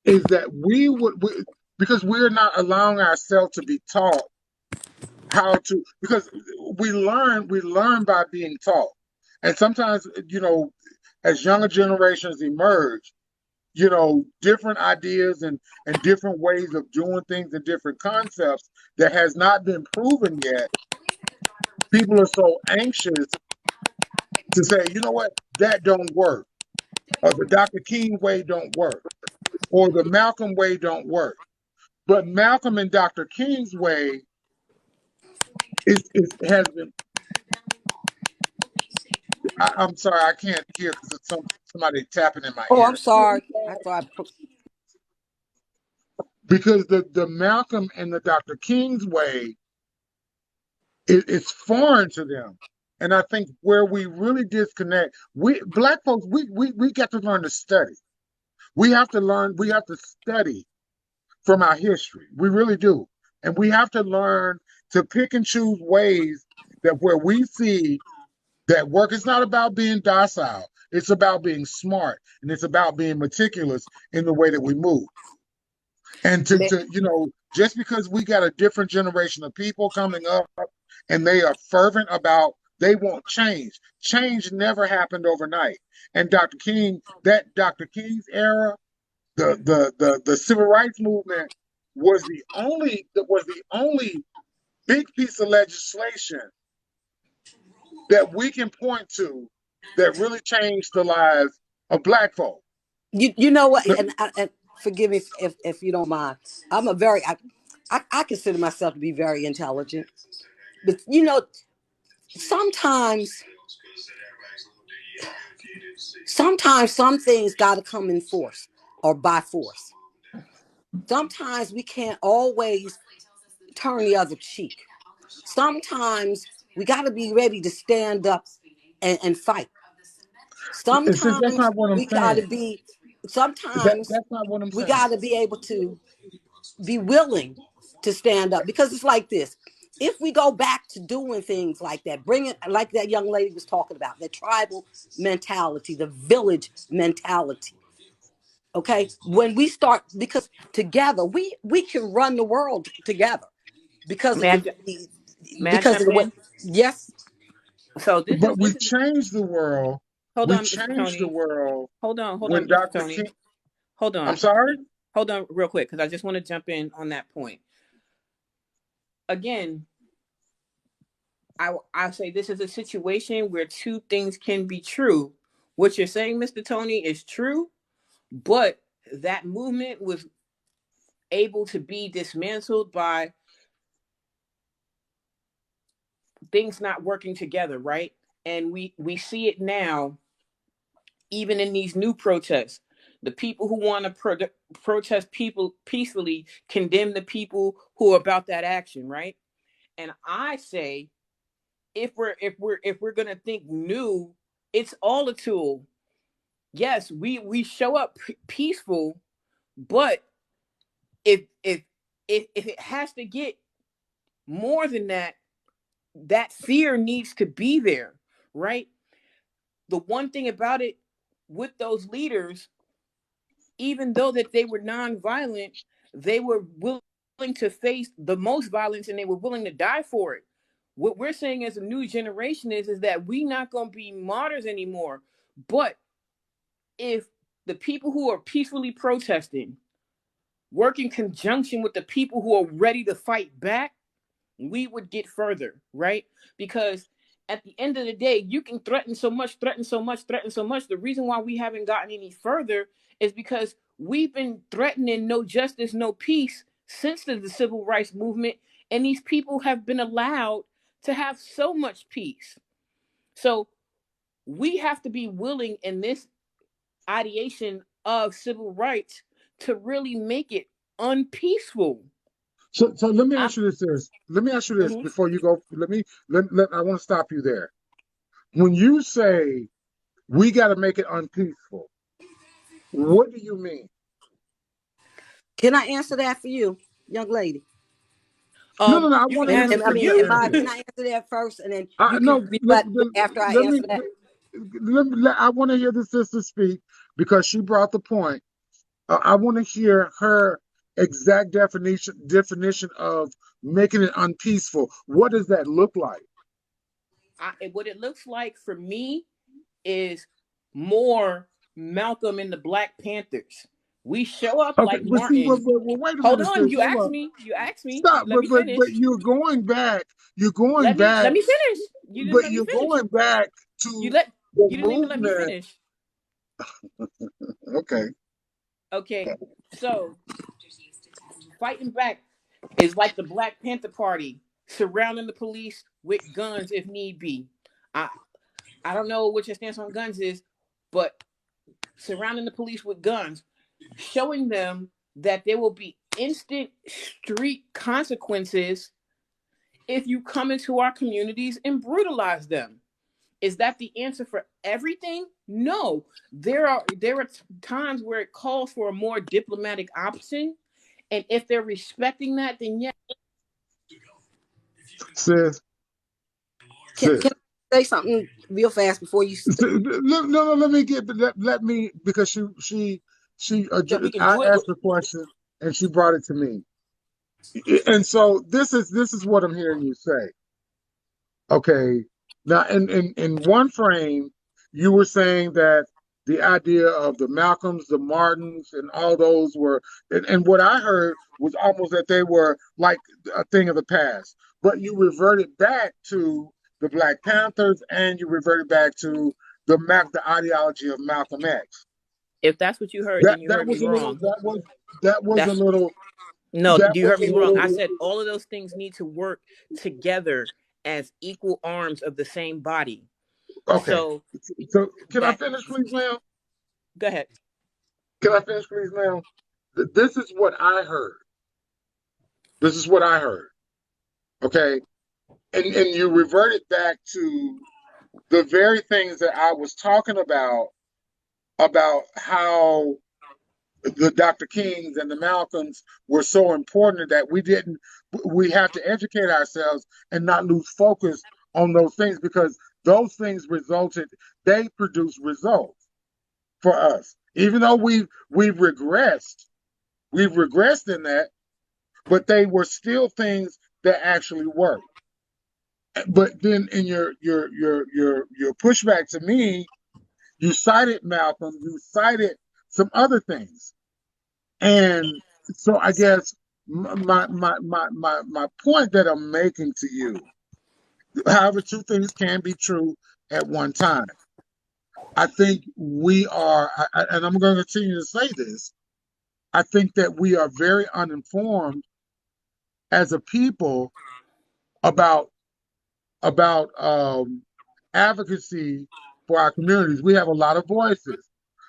is that because we're not allowing ourselves to be taught how to, because we learn by being taught. And sometimes, as younger generations emerge, different ideas and different ways of doing things and different concepts that has not been proven yet, people are so anxious to say, you know what, that don't work, or the Dr. King way don't work, or the Malcolm way don't work. But Malcolm and Dr. King's way has been. I'm sorry, I can't hear because it's somebody tapping in my Oh, I'm ear. sorry. I thought. Because the Malcolm and the Dr. King's way is foreign to them. And I think where we really disconnect, we Black folks, we got to learn to study. We have to study from our history. We really do. And we have to learn to pick and choose ways that where we see that work. It's not about being docile. It's about being smart, and it's about being meticulous in the way that we move. And just because we got a different generation of people coming up and they are fervent about they want change. Change never happened overnight. And Dr. King's era, the civil rights movement was the only big piece of legislation that we can point to that really changed the lives of Black folk. You know what? And forgive me if you don't mind. I'm a very I consider myself to be very intelligent, but sometimes sometimes some things got to come in force or by force. Sometimes we can't always turn the other cheek. Sometimes we got to be ready to stand up and fight. And since that's Sometimes not what I'm we got to saying, be. Sometimes that's not what I'm we saying. got to be able to be willing to stand up, because it's like this. If we go back to doing things like that, bring it like that young lady was talking about, the tribal mentality, the village mentality. Okay, when we start, because together we can run the world together because of May I, the ju- may I because of jump the way. in? Yes. So But we this is changed the world. hold We on, Mr. changed the Tony. world Hold when on, Mr. Dr. Tony. King. Hold I'm on. sorry. Hold on real quick, because I just want to jump in on that point. Again, I say this is a situation where two things can be true. What you're saying, Mr. Tony, is true, but that movement was able to be dismantled by things not working together, right? And we see it now, even in these new protests. The people who want to protest people peacefully condemn the people who are about that action, right? And I say, if we're gonna think new, it's all a tool. Yes, we show up peaceful, but if if if it has to get more than that, that fear needs to be there, right? The one thing about it with those leaders, even though that they were nonviolent, they were willing to face the most violence and they were willing to die for it. What we're saying as a new generation is that we not going to be martyrs anymore. But if the people who are peacefully protesting work in conjunction with the people who are ready to fight back, we would get further, right? Because at the end of the day, you can threaten so much, threaten so much, threaten so much. The reason why we haven't gotten any further is because we've been threatening no justice, no peace since the civil rights movement, and these people have been allowed to have so much peace. So we have to be willing in this ideation of civil rights to really make it unpeaceful. So let me I'm, ask you this. Let me ask you this mhm. before you go. Let I want to stop you there. When you say we got to make it unpeaceful, what do you mean? Can I answer that for you, young lady? No. I You want can to hear the answer And I for mean, sister am you. I? answer. Can I answer that first, and then you can No, rebut after I answer that? I want to hear the sister speak because she brought the point. I want to hear her exact definition of making it unpeaceful. What does that look like? What it looks like for me is more Malcolm and the Black Panthers. We show up Okay, like but see, Martin. wait a Hold minute, on, sis. you Hold asked up. me. You asked me. Stop. Let me finish. But you're going back. You're going Let back. me finish. You didn't But let me you're finish. going back You to let the you didn't even let me movement. finish. Okay. Okay, so fighting back is like the Black Panther Party surrounding the police with guns if need be. I I don't know what your stance on guns is, but surrounding the police with guns, showing them that there will be instant street consequences if you come into our communities and brutalize them. Is that the answer for everything? No. There are times where it calls for a more diplomatic option, and if they're respecting that, then yes. Sis, Can sis. I say something real fast before you? No. Let me let me because Yeah, we can I do it. asked the question and she brought it to me. And so this is what I'm hearing you say. Okay. Now, in one frame, you were saying that the idea of the Malcolms, the Martins, and all those were, and what I heard was almost that they were like a thing of the past. But you reverted back to the Black Panthers, and you reverted back to the ideology of Malcolm X. If that's what you heard, That then you that heard me was a little. wrong. That was a That's little. No, That you was heard a me wrong. I little. said all of those things need to work together as equal arms of the same body. Okay. So So can I that finish, please, ma'am? go ahead. Can I finish, please, ma'am? This is what I heard. This is what I heard. Okay. And you reverted back to the very things that I was talking about how the Dr. Kings and the Malcolms were so important that we have to educate ourselves and not lose focus on those things because those things they produce results for us. Even though we've regressed in that, but they were still things that actually work. But then in your pushback to me, you cited Malcolm, you cited some other things, and so I guess my point that I'm making to you, however, two things can be true at one time. I think and I'm going to continue to say this. I think that we are very uninformed as a people about about advocacy for our communities. We have a lot of voices.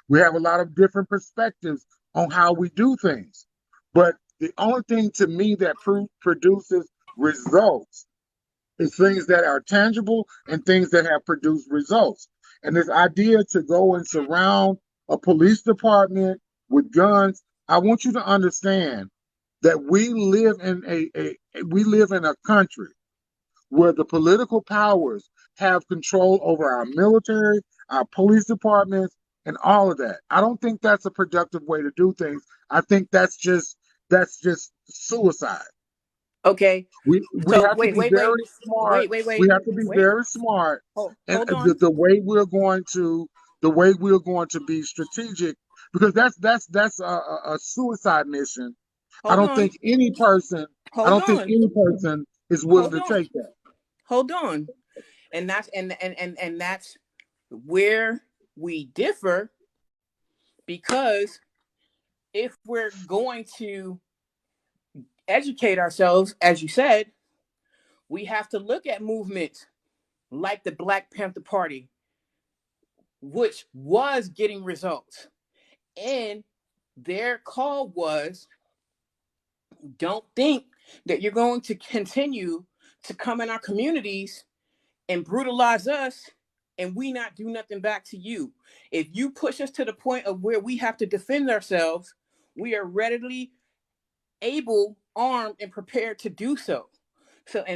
We have a lot of different perspectives on how we do things. But the only thing to me that produces results is things that are tangible and things that have produced results. And this idea to go and surround a police department with guns, I want you to understand that we live in a country where the political powers have control over our military, our police departments, and all of that. I don't think that's a productive way to do things. I think that's just suicide. Okay. We So have to wait, be wait, wait, very smart. wait, wait, We wait, have to be wait. very smart, and Hold on. the way we're going to be strategic, because that's a suicide mission. I Hold don't on. think any person, I Hold don't think on. any person is willing Hold to on. take that. Hold on. And that's where we differ, because if we're going to educate ourselves, as you said, we have to look at movements like the Black Panther Party, which was getting results. And their call was, don't think that you're going to continue to come in our communities and brutalize us and we not do nothing back to you. If you push us to the point of where we have to defend ourselves, we are readily able, armed, and prepared to do so.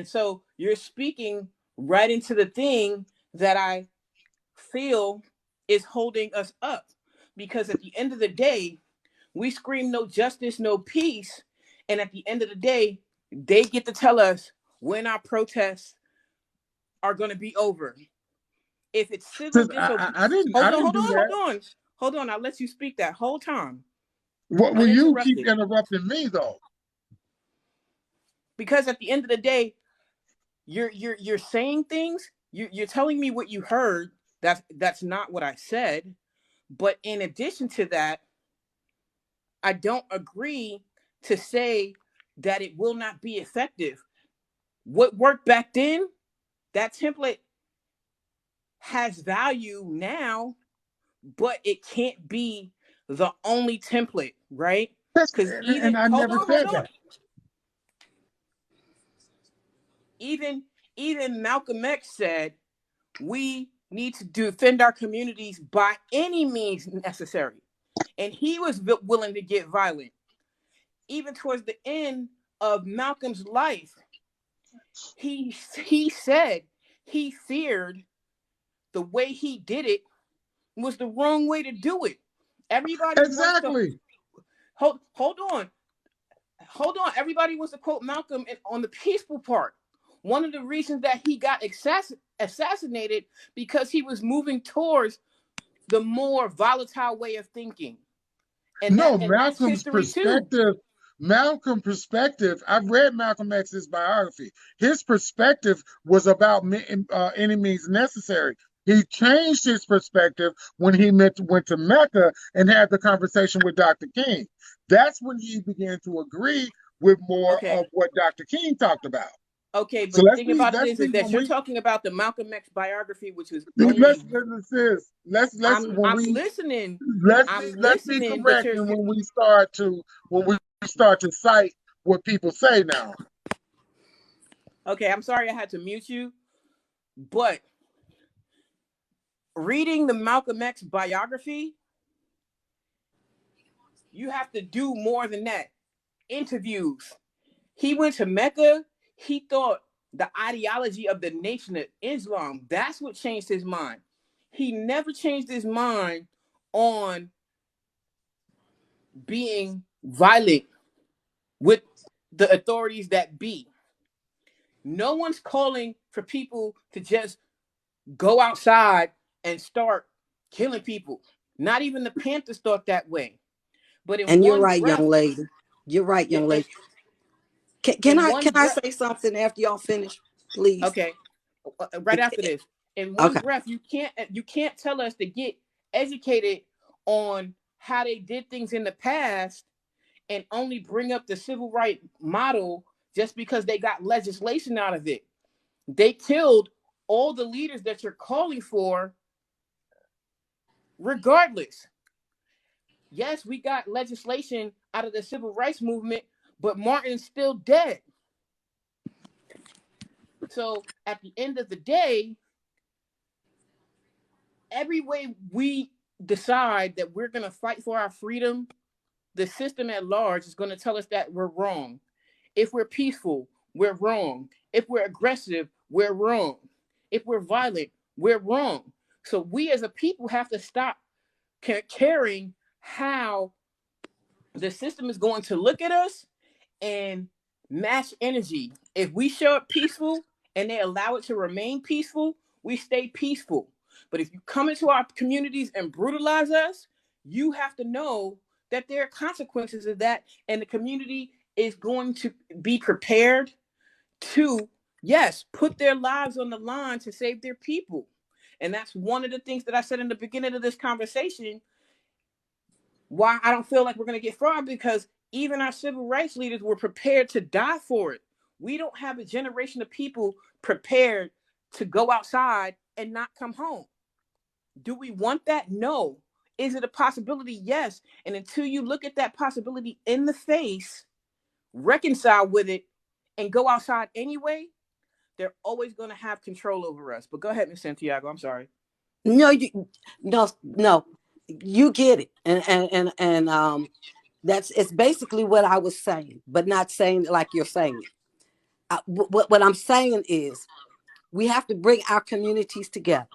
So you're speaking right into the thing that I feel is holding us up. Because at the end of the day, we scream no justice, no peace. And at the end of the day, they get to tell us when our protests are going to be over. If it's civil Sis, disobedience, I didn't do that. hold on. I'll let you speak that whole time What will you keep uninterrupted. interrupting me though? Because at the end of the day, you're saying things. You're telling me what you heard. That's not what I said. But in addition to that, I don't agree to say that it will not be effective. What worked back then, that template has value now, but it can't be the only template, right? Because And I never hold said on. that. Even Malcolm X said we need to defend our communities by any means necessary, and he was willing to get violent. Even towards the end of Malcolm's life, he said he feared the way he did it was the wrong way to do it. Everybody wants to Exactly. hold on. Hold on. Everybody wants to quote Malcolm on the peaceful part. One of the reasons that he got assassinated because he was moving towards the more volatile way of thinking, and No, that's history too. Malcolm perspective. I've read Malcolm X's biography. His perspective was about enemies necessary. He changed his perspective when he went to Mecca and had the conversation with Dr. King. That's when he began to agree with more Okay, of what Dr. King talked about. okay, So but the thing about it let's is see that when you're we talking about the Malcolm X biography, which was let's only. sis, let's when I'm we listening. I'm let's be listening, but correct and when we start to cite what people say now. okay. I'm sorry I had to mute you, but reading the Malcolm X biography, you have to do more than that. Interviews. He went to Mecca. He thought the ideology of the Nation of Islam, that's what changed his mind. He never changed his mind on being violent with the authorities that be. No one's calling for people to just go outside and start killing people. Not even the Panthers thought that way. But in And you're one right, young breath, lady. You're right, young in, lady. Can in I one can I breath, say something after y'all finish, please? okay, right after this, in one Okay. breath, you can't tell us to get educated on how they did things in the past and only bring up the civil rights model just because they got legislation out of it. They killed all the leaders that you're calling for regardless. Yes, we got legislation out of the civil rights movement, but Martin's still dead. So at the end of the day, every way we decide that we're going to fight for our freedom, the system at large is going to tell us that we're wrong. If we're peaceful, we're wrong. If we're aggressive, we're wrong. If we're violent, we're wrong. So we as a people have to stop caring how the system is going to look at us and match energy. If we show up peaceful and they allow it to remain peaceful, we stay peaceful. But if you come into our communities and brutalize us, you have to know that there are consequences of that, and the community is going to be prepared to, yes, put their lives on the line to save their people. And that's one of the things that I said in the beginning of this conversation, why I don't feel like we're going to get far, because even our civil rights leaders were prepared to die for it. We don't have a generation of people prepared to go outside and not come home. Do we want that? No. Is it a possibility? Yes. And until you look at that possibility in the face, reconcile with it, and go outside anyway, they're always going to have control over us. But go ahead, Ms. Santiago. I'm sorry. No, no, you get it, and that's it's basically what I was saying, but not saying it like you're saying it. What I'm saying is, we have to bring our communities together.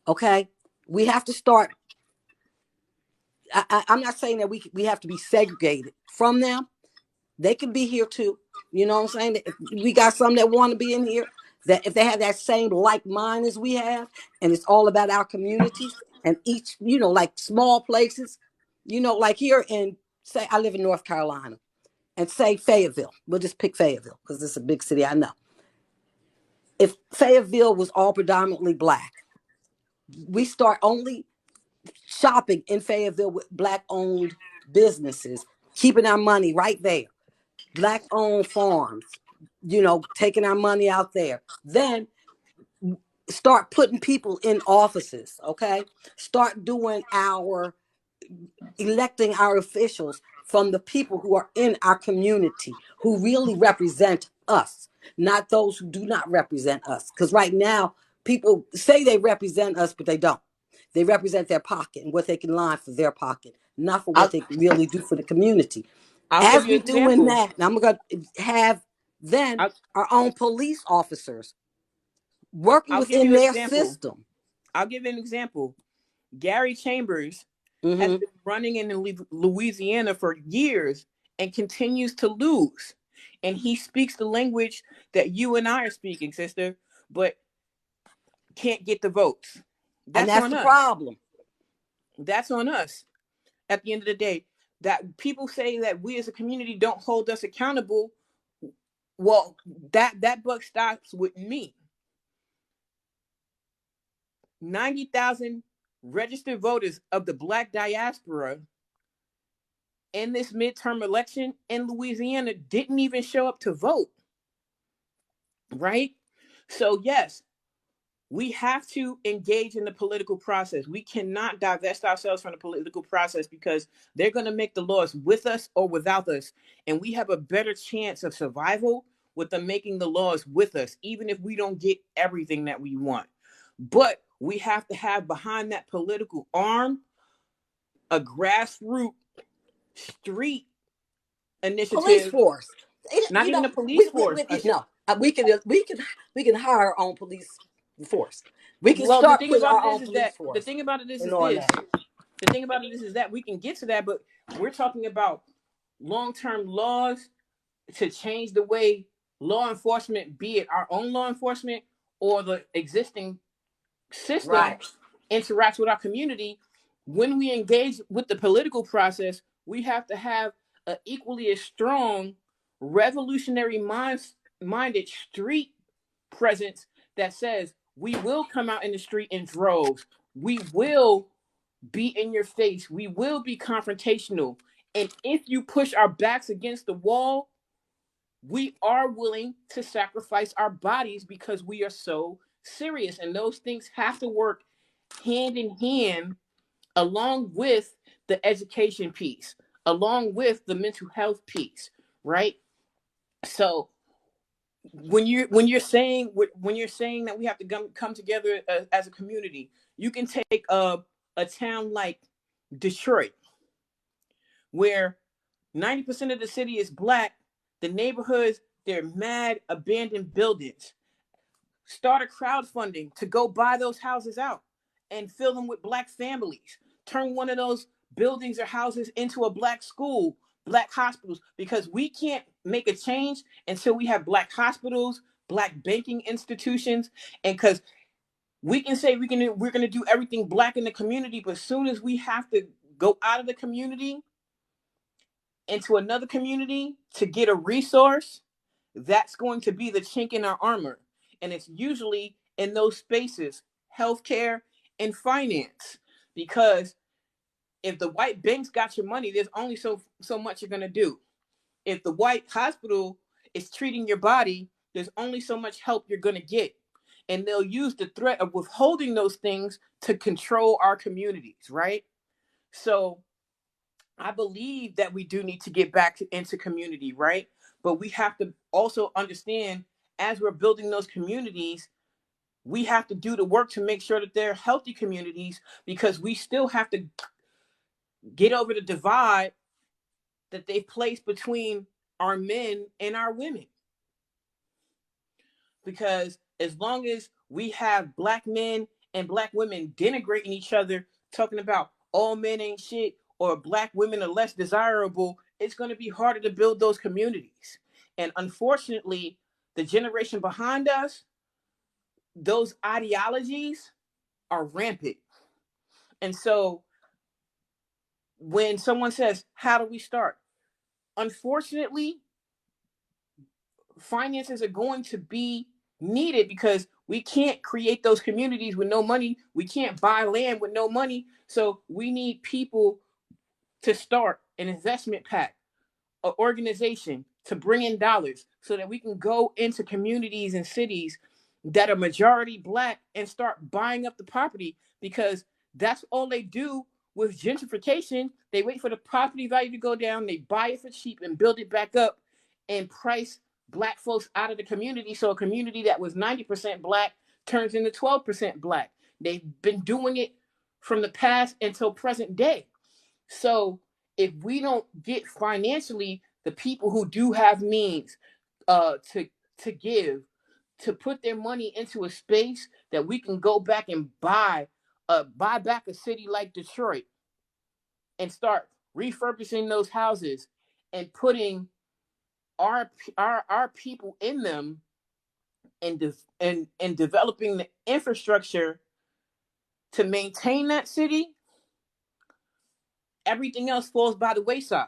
Okay, we have to start. I'm not saying that we have to be segregated from them. They can be here too. You know what I'm saying? If we got some that want to be in here, that if they have that same like mind as we have, and it's all about our communities and each, like small places, like here in, say, I live in North Carolina, and say Fayetteville. We'll just pick Fayetteville because it's a big city, I know. If Fayetteville was all predominantly Black, we start only shopping in Fayetteville with Black-owned businesses, keeping our money right there. Black-owned farms, taking our money out there. Then start putting people in offices, okay? Start doing electing our officials from the people who are in our community, who really represent us, not those who do not represent us. Because right now, people say they represent us, but they don't. They represent their pocket and what they can line for their pocket, not for what I'll, they can really do for the community. I'll give As you we an doing example. that, now I'm going to have then I'll, our own police officers working I'll give within you an their example. system. I'll give you an example. Gary Chambers has Mm-hmm. been running in Louisiana for years and continues to lose. And he speaks the language that you and I are speaking, sister, but can't get the votes. And That's that's on the us. problem. That's on us. At the end of the day, that people say that we as a community don't hold us accountable. Well, that buck stops with me. 90,000 registered voters of the Black diaspora in this midterm election in Louisiana didn't even show up to vote, right? So, yes, we have to engage in the political process. We cannot divest ourselves from the political process, because they're going to make the laws with us or without us. And we have a better chance of survival with them making the laws with us, even if we don't get everything that we want. But we have to have behind that political arm a grassroots street Police initiative, force. not even a police force. We can hire our own police force. We can Well, the start thing putting about our it own is police that the force thing about it and is on this. that. The thing about it is that we can get to that, but we're talking about long-term laws to change the way law enforcement, be it our own law enforcement or the existing system, Right. interacts with our community. When we engage with the political process, we have to have an equally as strong revolutionary minded street presence that says we will come out in the street in droves. We will be in your face. We will be confrontational. And if you push our backs against the wall, we are willing to sacrifice our bodies because we are so serious. And those things have to work hand in hand, along with the education piece, along with the mental health piece, right? So when you're saying that we have to come together as a community, you can take a town like Detroit, where 90% of the city is Black. The neighborhoods, they're mad abandoned buildings. Start a crowdfunding to go buy those houses out and fill them with black families. Turn one of those buildings or houses into a black school, black hospitals, because we can't make a change until we have black hospitals, black banking institutions, and because we can say we're going to do everything black in the community, but as soon as we have to go out of the community into another community to get a resource, that's going to be the chink in our armor. And it's usually in those spaces, healthcare and finance. Because if the white banks got your money, there's only so much you're going to do. If the white hospital is treating your body, there's only so much help you're going to get. And they'll use the threat of withholding those things to control our communities, right? So I believe that we do need to get back into community, right? But we have to also understand, as we're building those communities, we have to do the work to make sure that they're healthy communities, because we still have to get over the divide that they've placed between our men and our women. Because as long as we have black men and black women denigrating each other, talking about all men ain't shit or black women are less desirable, it's going to be harder to build those communities. And unfortunately, the generation behind us, those ideologies are rampant. And so when someone says, how do we start? Unfortunately, finances are going to be needed, because we can't create those communities with no money. We can't buy land with no money. So we need people to start an investment pack, an organization to bring in dollars so that we can go into communities and cities that are majority black and start buying up the property, because that's all they do with gentrification. They wait for the property value to go down, they buy it for cheap and build it back up and price black folks out of the community. So a community that was 90% black turns into 12% black. They've been doing it from the past until present day. So if we don't get financially the people who do have means to give, to put their money into a space that we can go back and buy back a city like Detroit and start refurbishing those houses and putting our people in them, and developing the infrastructure to maintain that city, everything else falls by the wayside.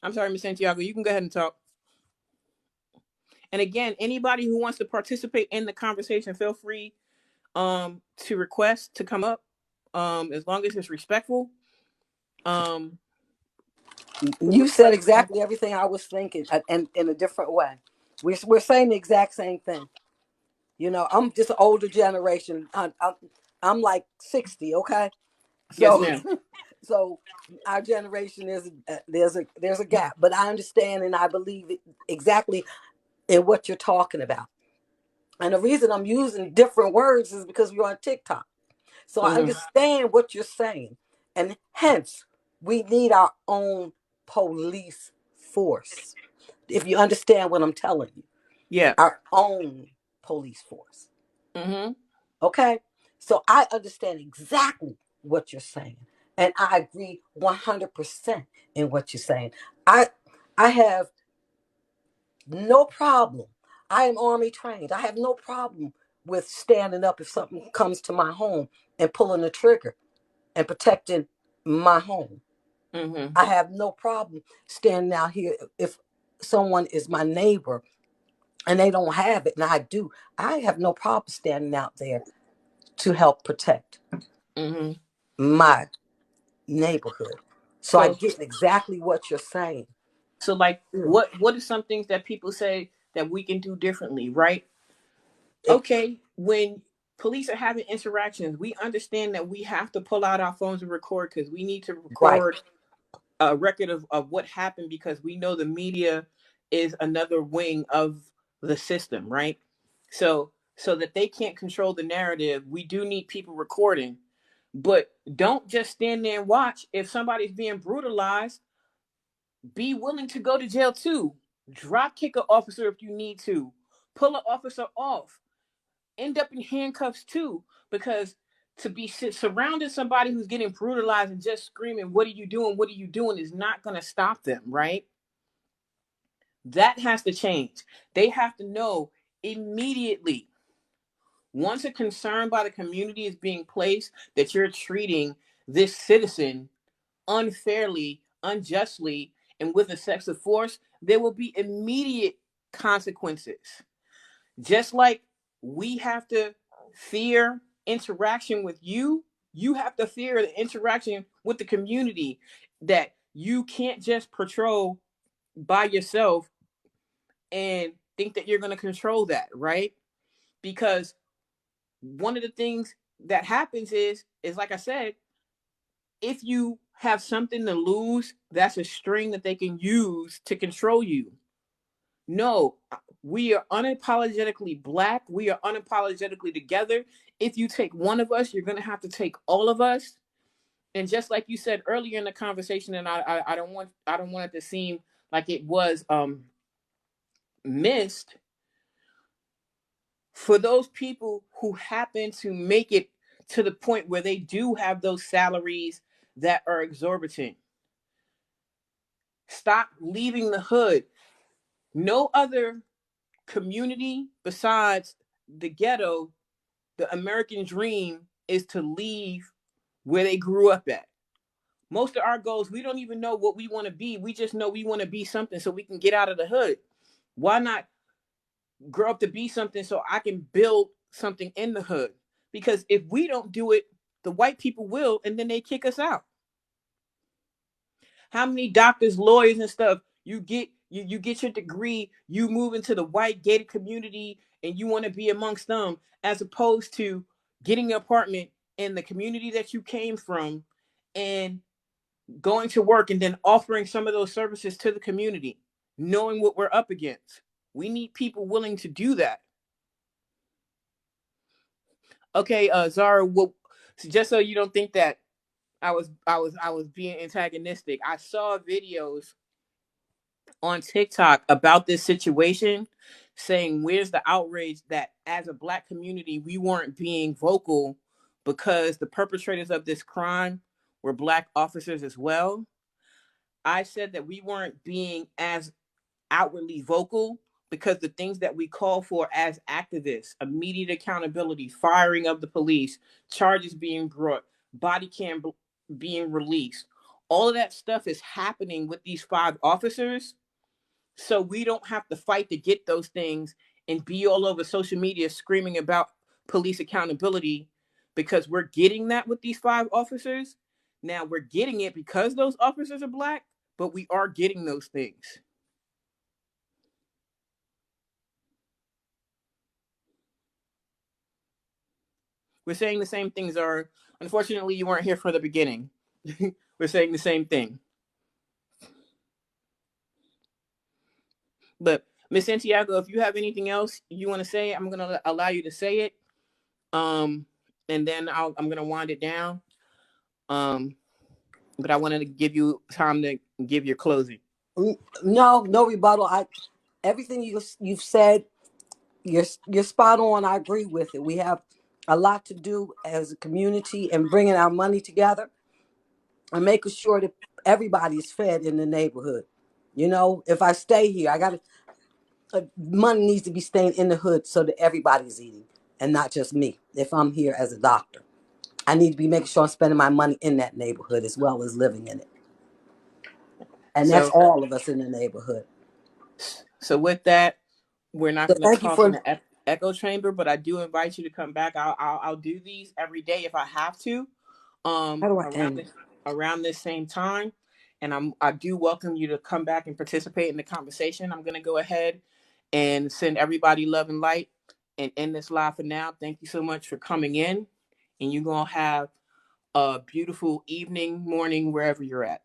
I'm sorry, Ms. Santiago, you can go ahead and talk. And again, anybody who wants to participate in the conversation, feel free to request to come up, as long as it's respectful. You said exactly everything I was thinking, and in a different way. We're saying the exact same thing. You know, I'm just an older generation. I'm like 60, okay? Yes, So ma'am. so our generation is there's a gap, but I understand and I believe exactly in what you're talking about. And the reason I'm using different words is because we're on TikTok. So I Mm-hmm. understand what you're saying. And hence, we need our own police force. If you understand what I'm telling you, Yeah. our own police force. Mm-hmm. Okay? So I understand exactly what you're saying. And I agree 100% in what you're saying. I I have no problem. I am army trained. I have no problem with standing up if something comes to my home and pulling the trigger and protecting my home. Mm-hmm. I have no problem standing out here if someone is my neighbor and they don't have it and I do. I have no problem standing out there to help protect Mm-hmm. my neighborhood. So I So get exactly what you're saying. like, Mm. what are some things that people say that we can do differently, right? It, Okay, when police are having interactions, we understand that we have to pull out our phones and record, because we need to right. record a record of what happened, because we know the media is another wing of the system, right? So that they can't control the narrative, we do need people recording. But don't just stand there and watch. If somebody's being brutalized, be willing to go to jail too. drop kick an officer if you need to, pull an officer off, end up in handcuffs too, because to be surrounding somebody who's getting brutalized and just screaming, "What are you doing? What are you doing?" is not going to stop them, right? That has to change. They have to know immediately, once a concern by the community is being placed, that you're treating this citizen unfairly, unjustly, and with excessive force, there will be immediate consequences. Just like we have to fear interaction with you, you have to fear the interaction with the community, that you can't just patrol by yourself and think that you're going to control that, right? Because one of the things that happens is like I said, if you have something to lose, that's a string that they can use to control you. No, we are unapologetically Black. We are unapologetically together. If you take one of us, you're going to have to take all of us. And just like you said earlier in the conversation, and I don't want it to seem like it was missed, for those people who happen to make it to the point where they do have those salaries that are exorbitant, stop leaving the hood. No other community besides the ghetto, the American dream is to leave where they grew up at. Most of our goals, we don't even know what we want to be. We just know we want to be something so we can get out of the hood. Why not grow up to be something so I can build something in the hood? Because if we don't do it, the white people will, and then they kick us out. How many doctors, lawyers, and stuff you get your degree, you move into the white gated community, and you want to be amongst them, as opposed to getting an apartment in the community that you came from and going to work and then offering some of those services to the community, knowing what we're up against. We need people willing to do that. Okay, Zara, well, just so you don't think that I was being antagonistic, I saw videos on TikTok about this situation, saying where's the outrage that as a Black community we weren't being vocal because the perpetrators of this crime were Black officers as well. I said that we weren't being as outwardly vocal because the things that we call for as activists, immediate accountability, firing of the police, charges being brought, body cam being released, all of that stuff is happening with these 5 officers. So we don't have to fight to get those things and be all over social media screaming about police accountability, because we're getting that with these 5 officers. Now we're getting it because those officers are Black, but we are getting those things. We're saying the same things. Are unfortunately you weren't here for the beginning. We're saying the same thing. But Miss Santiago, if you have anything else you want to say, I'm gonna allow you to say it. And then I'm gonna wind it down. But I wanted to give you time to give your closing. No rebuttal. Everything you've said, you're spot on. I agree with it. We have a lot to do as a community and bringing our money together and making sure that everybody is fed in the neighborhood. You know, if I stay here, money needs to be staying in the hood so that everybody's eating and not just me. If I'm here as a doctor, I need to be making sure I'm spending my money in that neighborhood as well as living in it. And that's all of us in the neighborhood. So with that, we're not So going to thank you talk in for. the echo chamber, but I do invite you to come back. I'll do these every day if I have to. How do I Around end? this same time, and I do welcome you to come back and participate in the conversation. I'm going to go ahead and send everybody love and light and end this live for now. Thank you so much for coming in, and you're going to have a beautiful evening, morning, wherever you're at.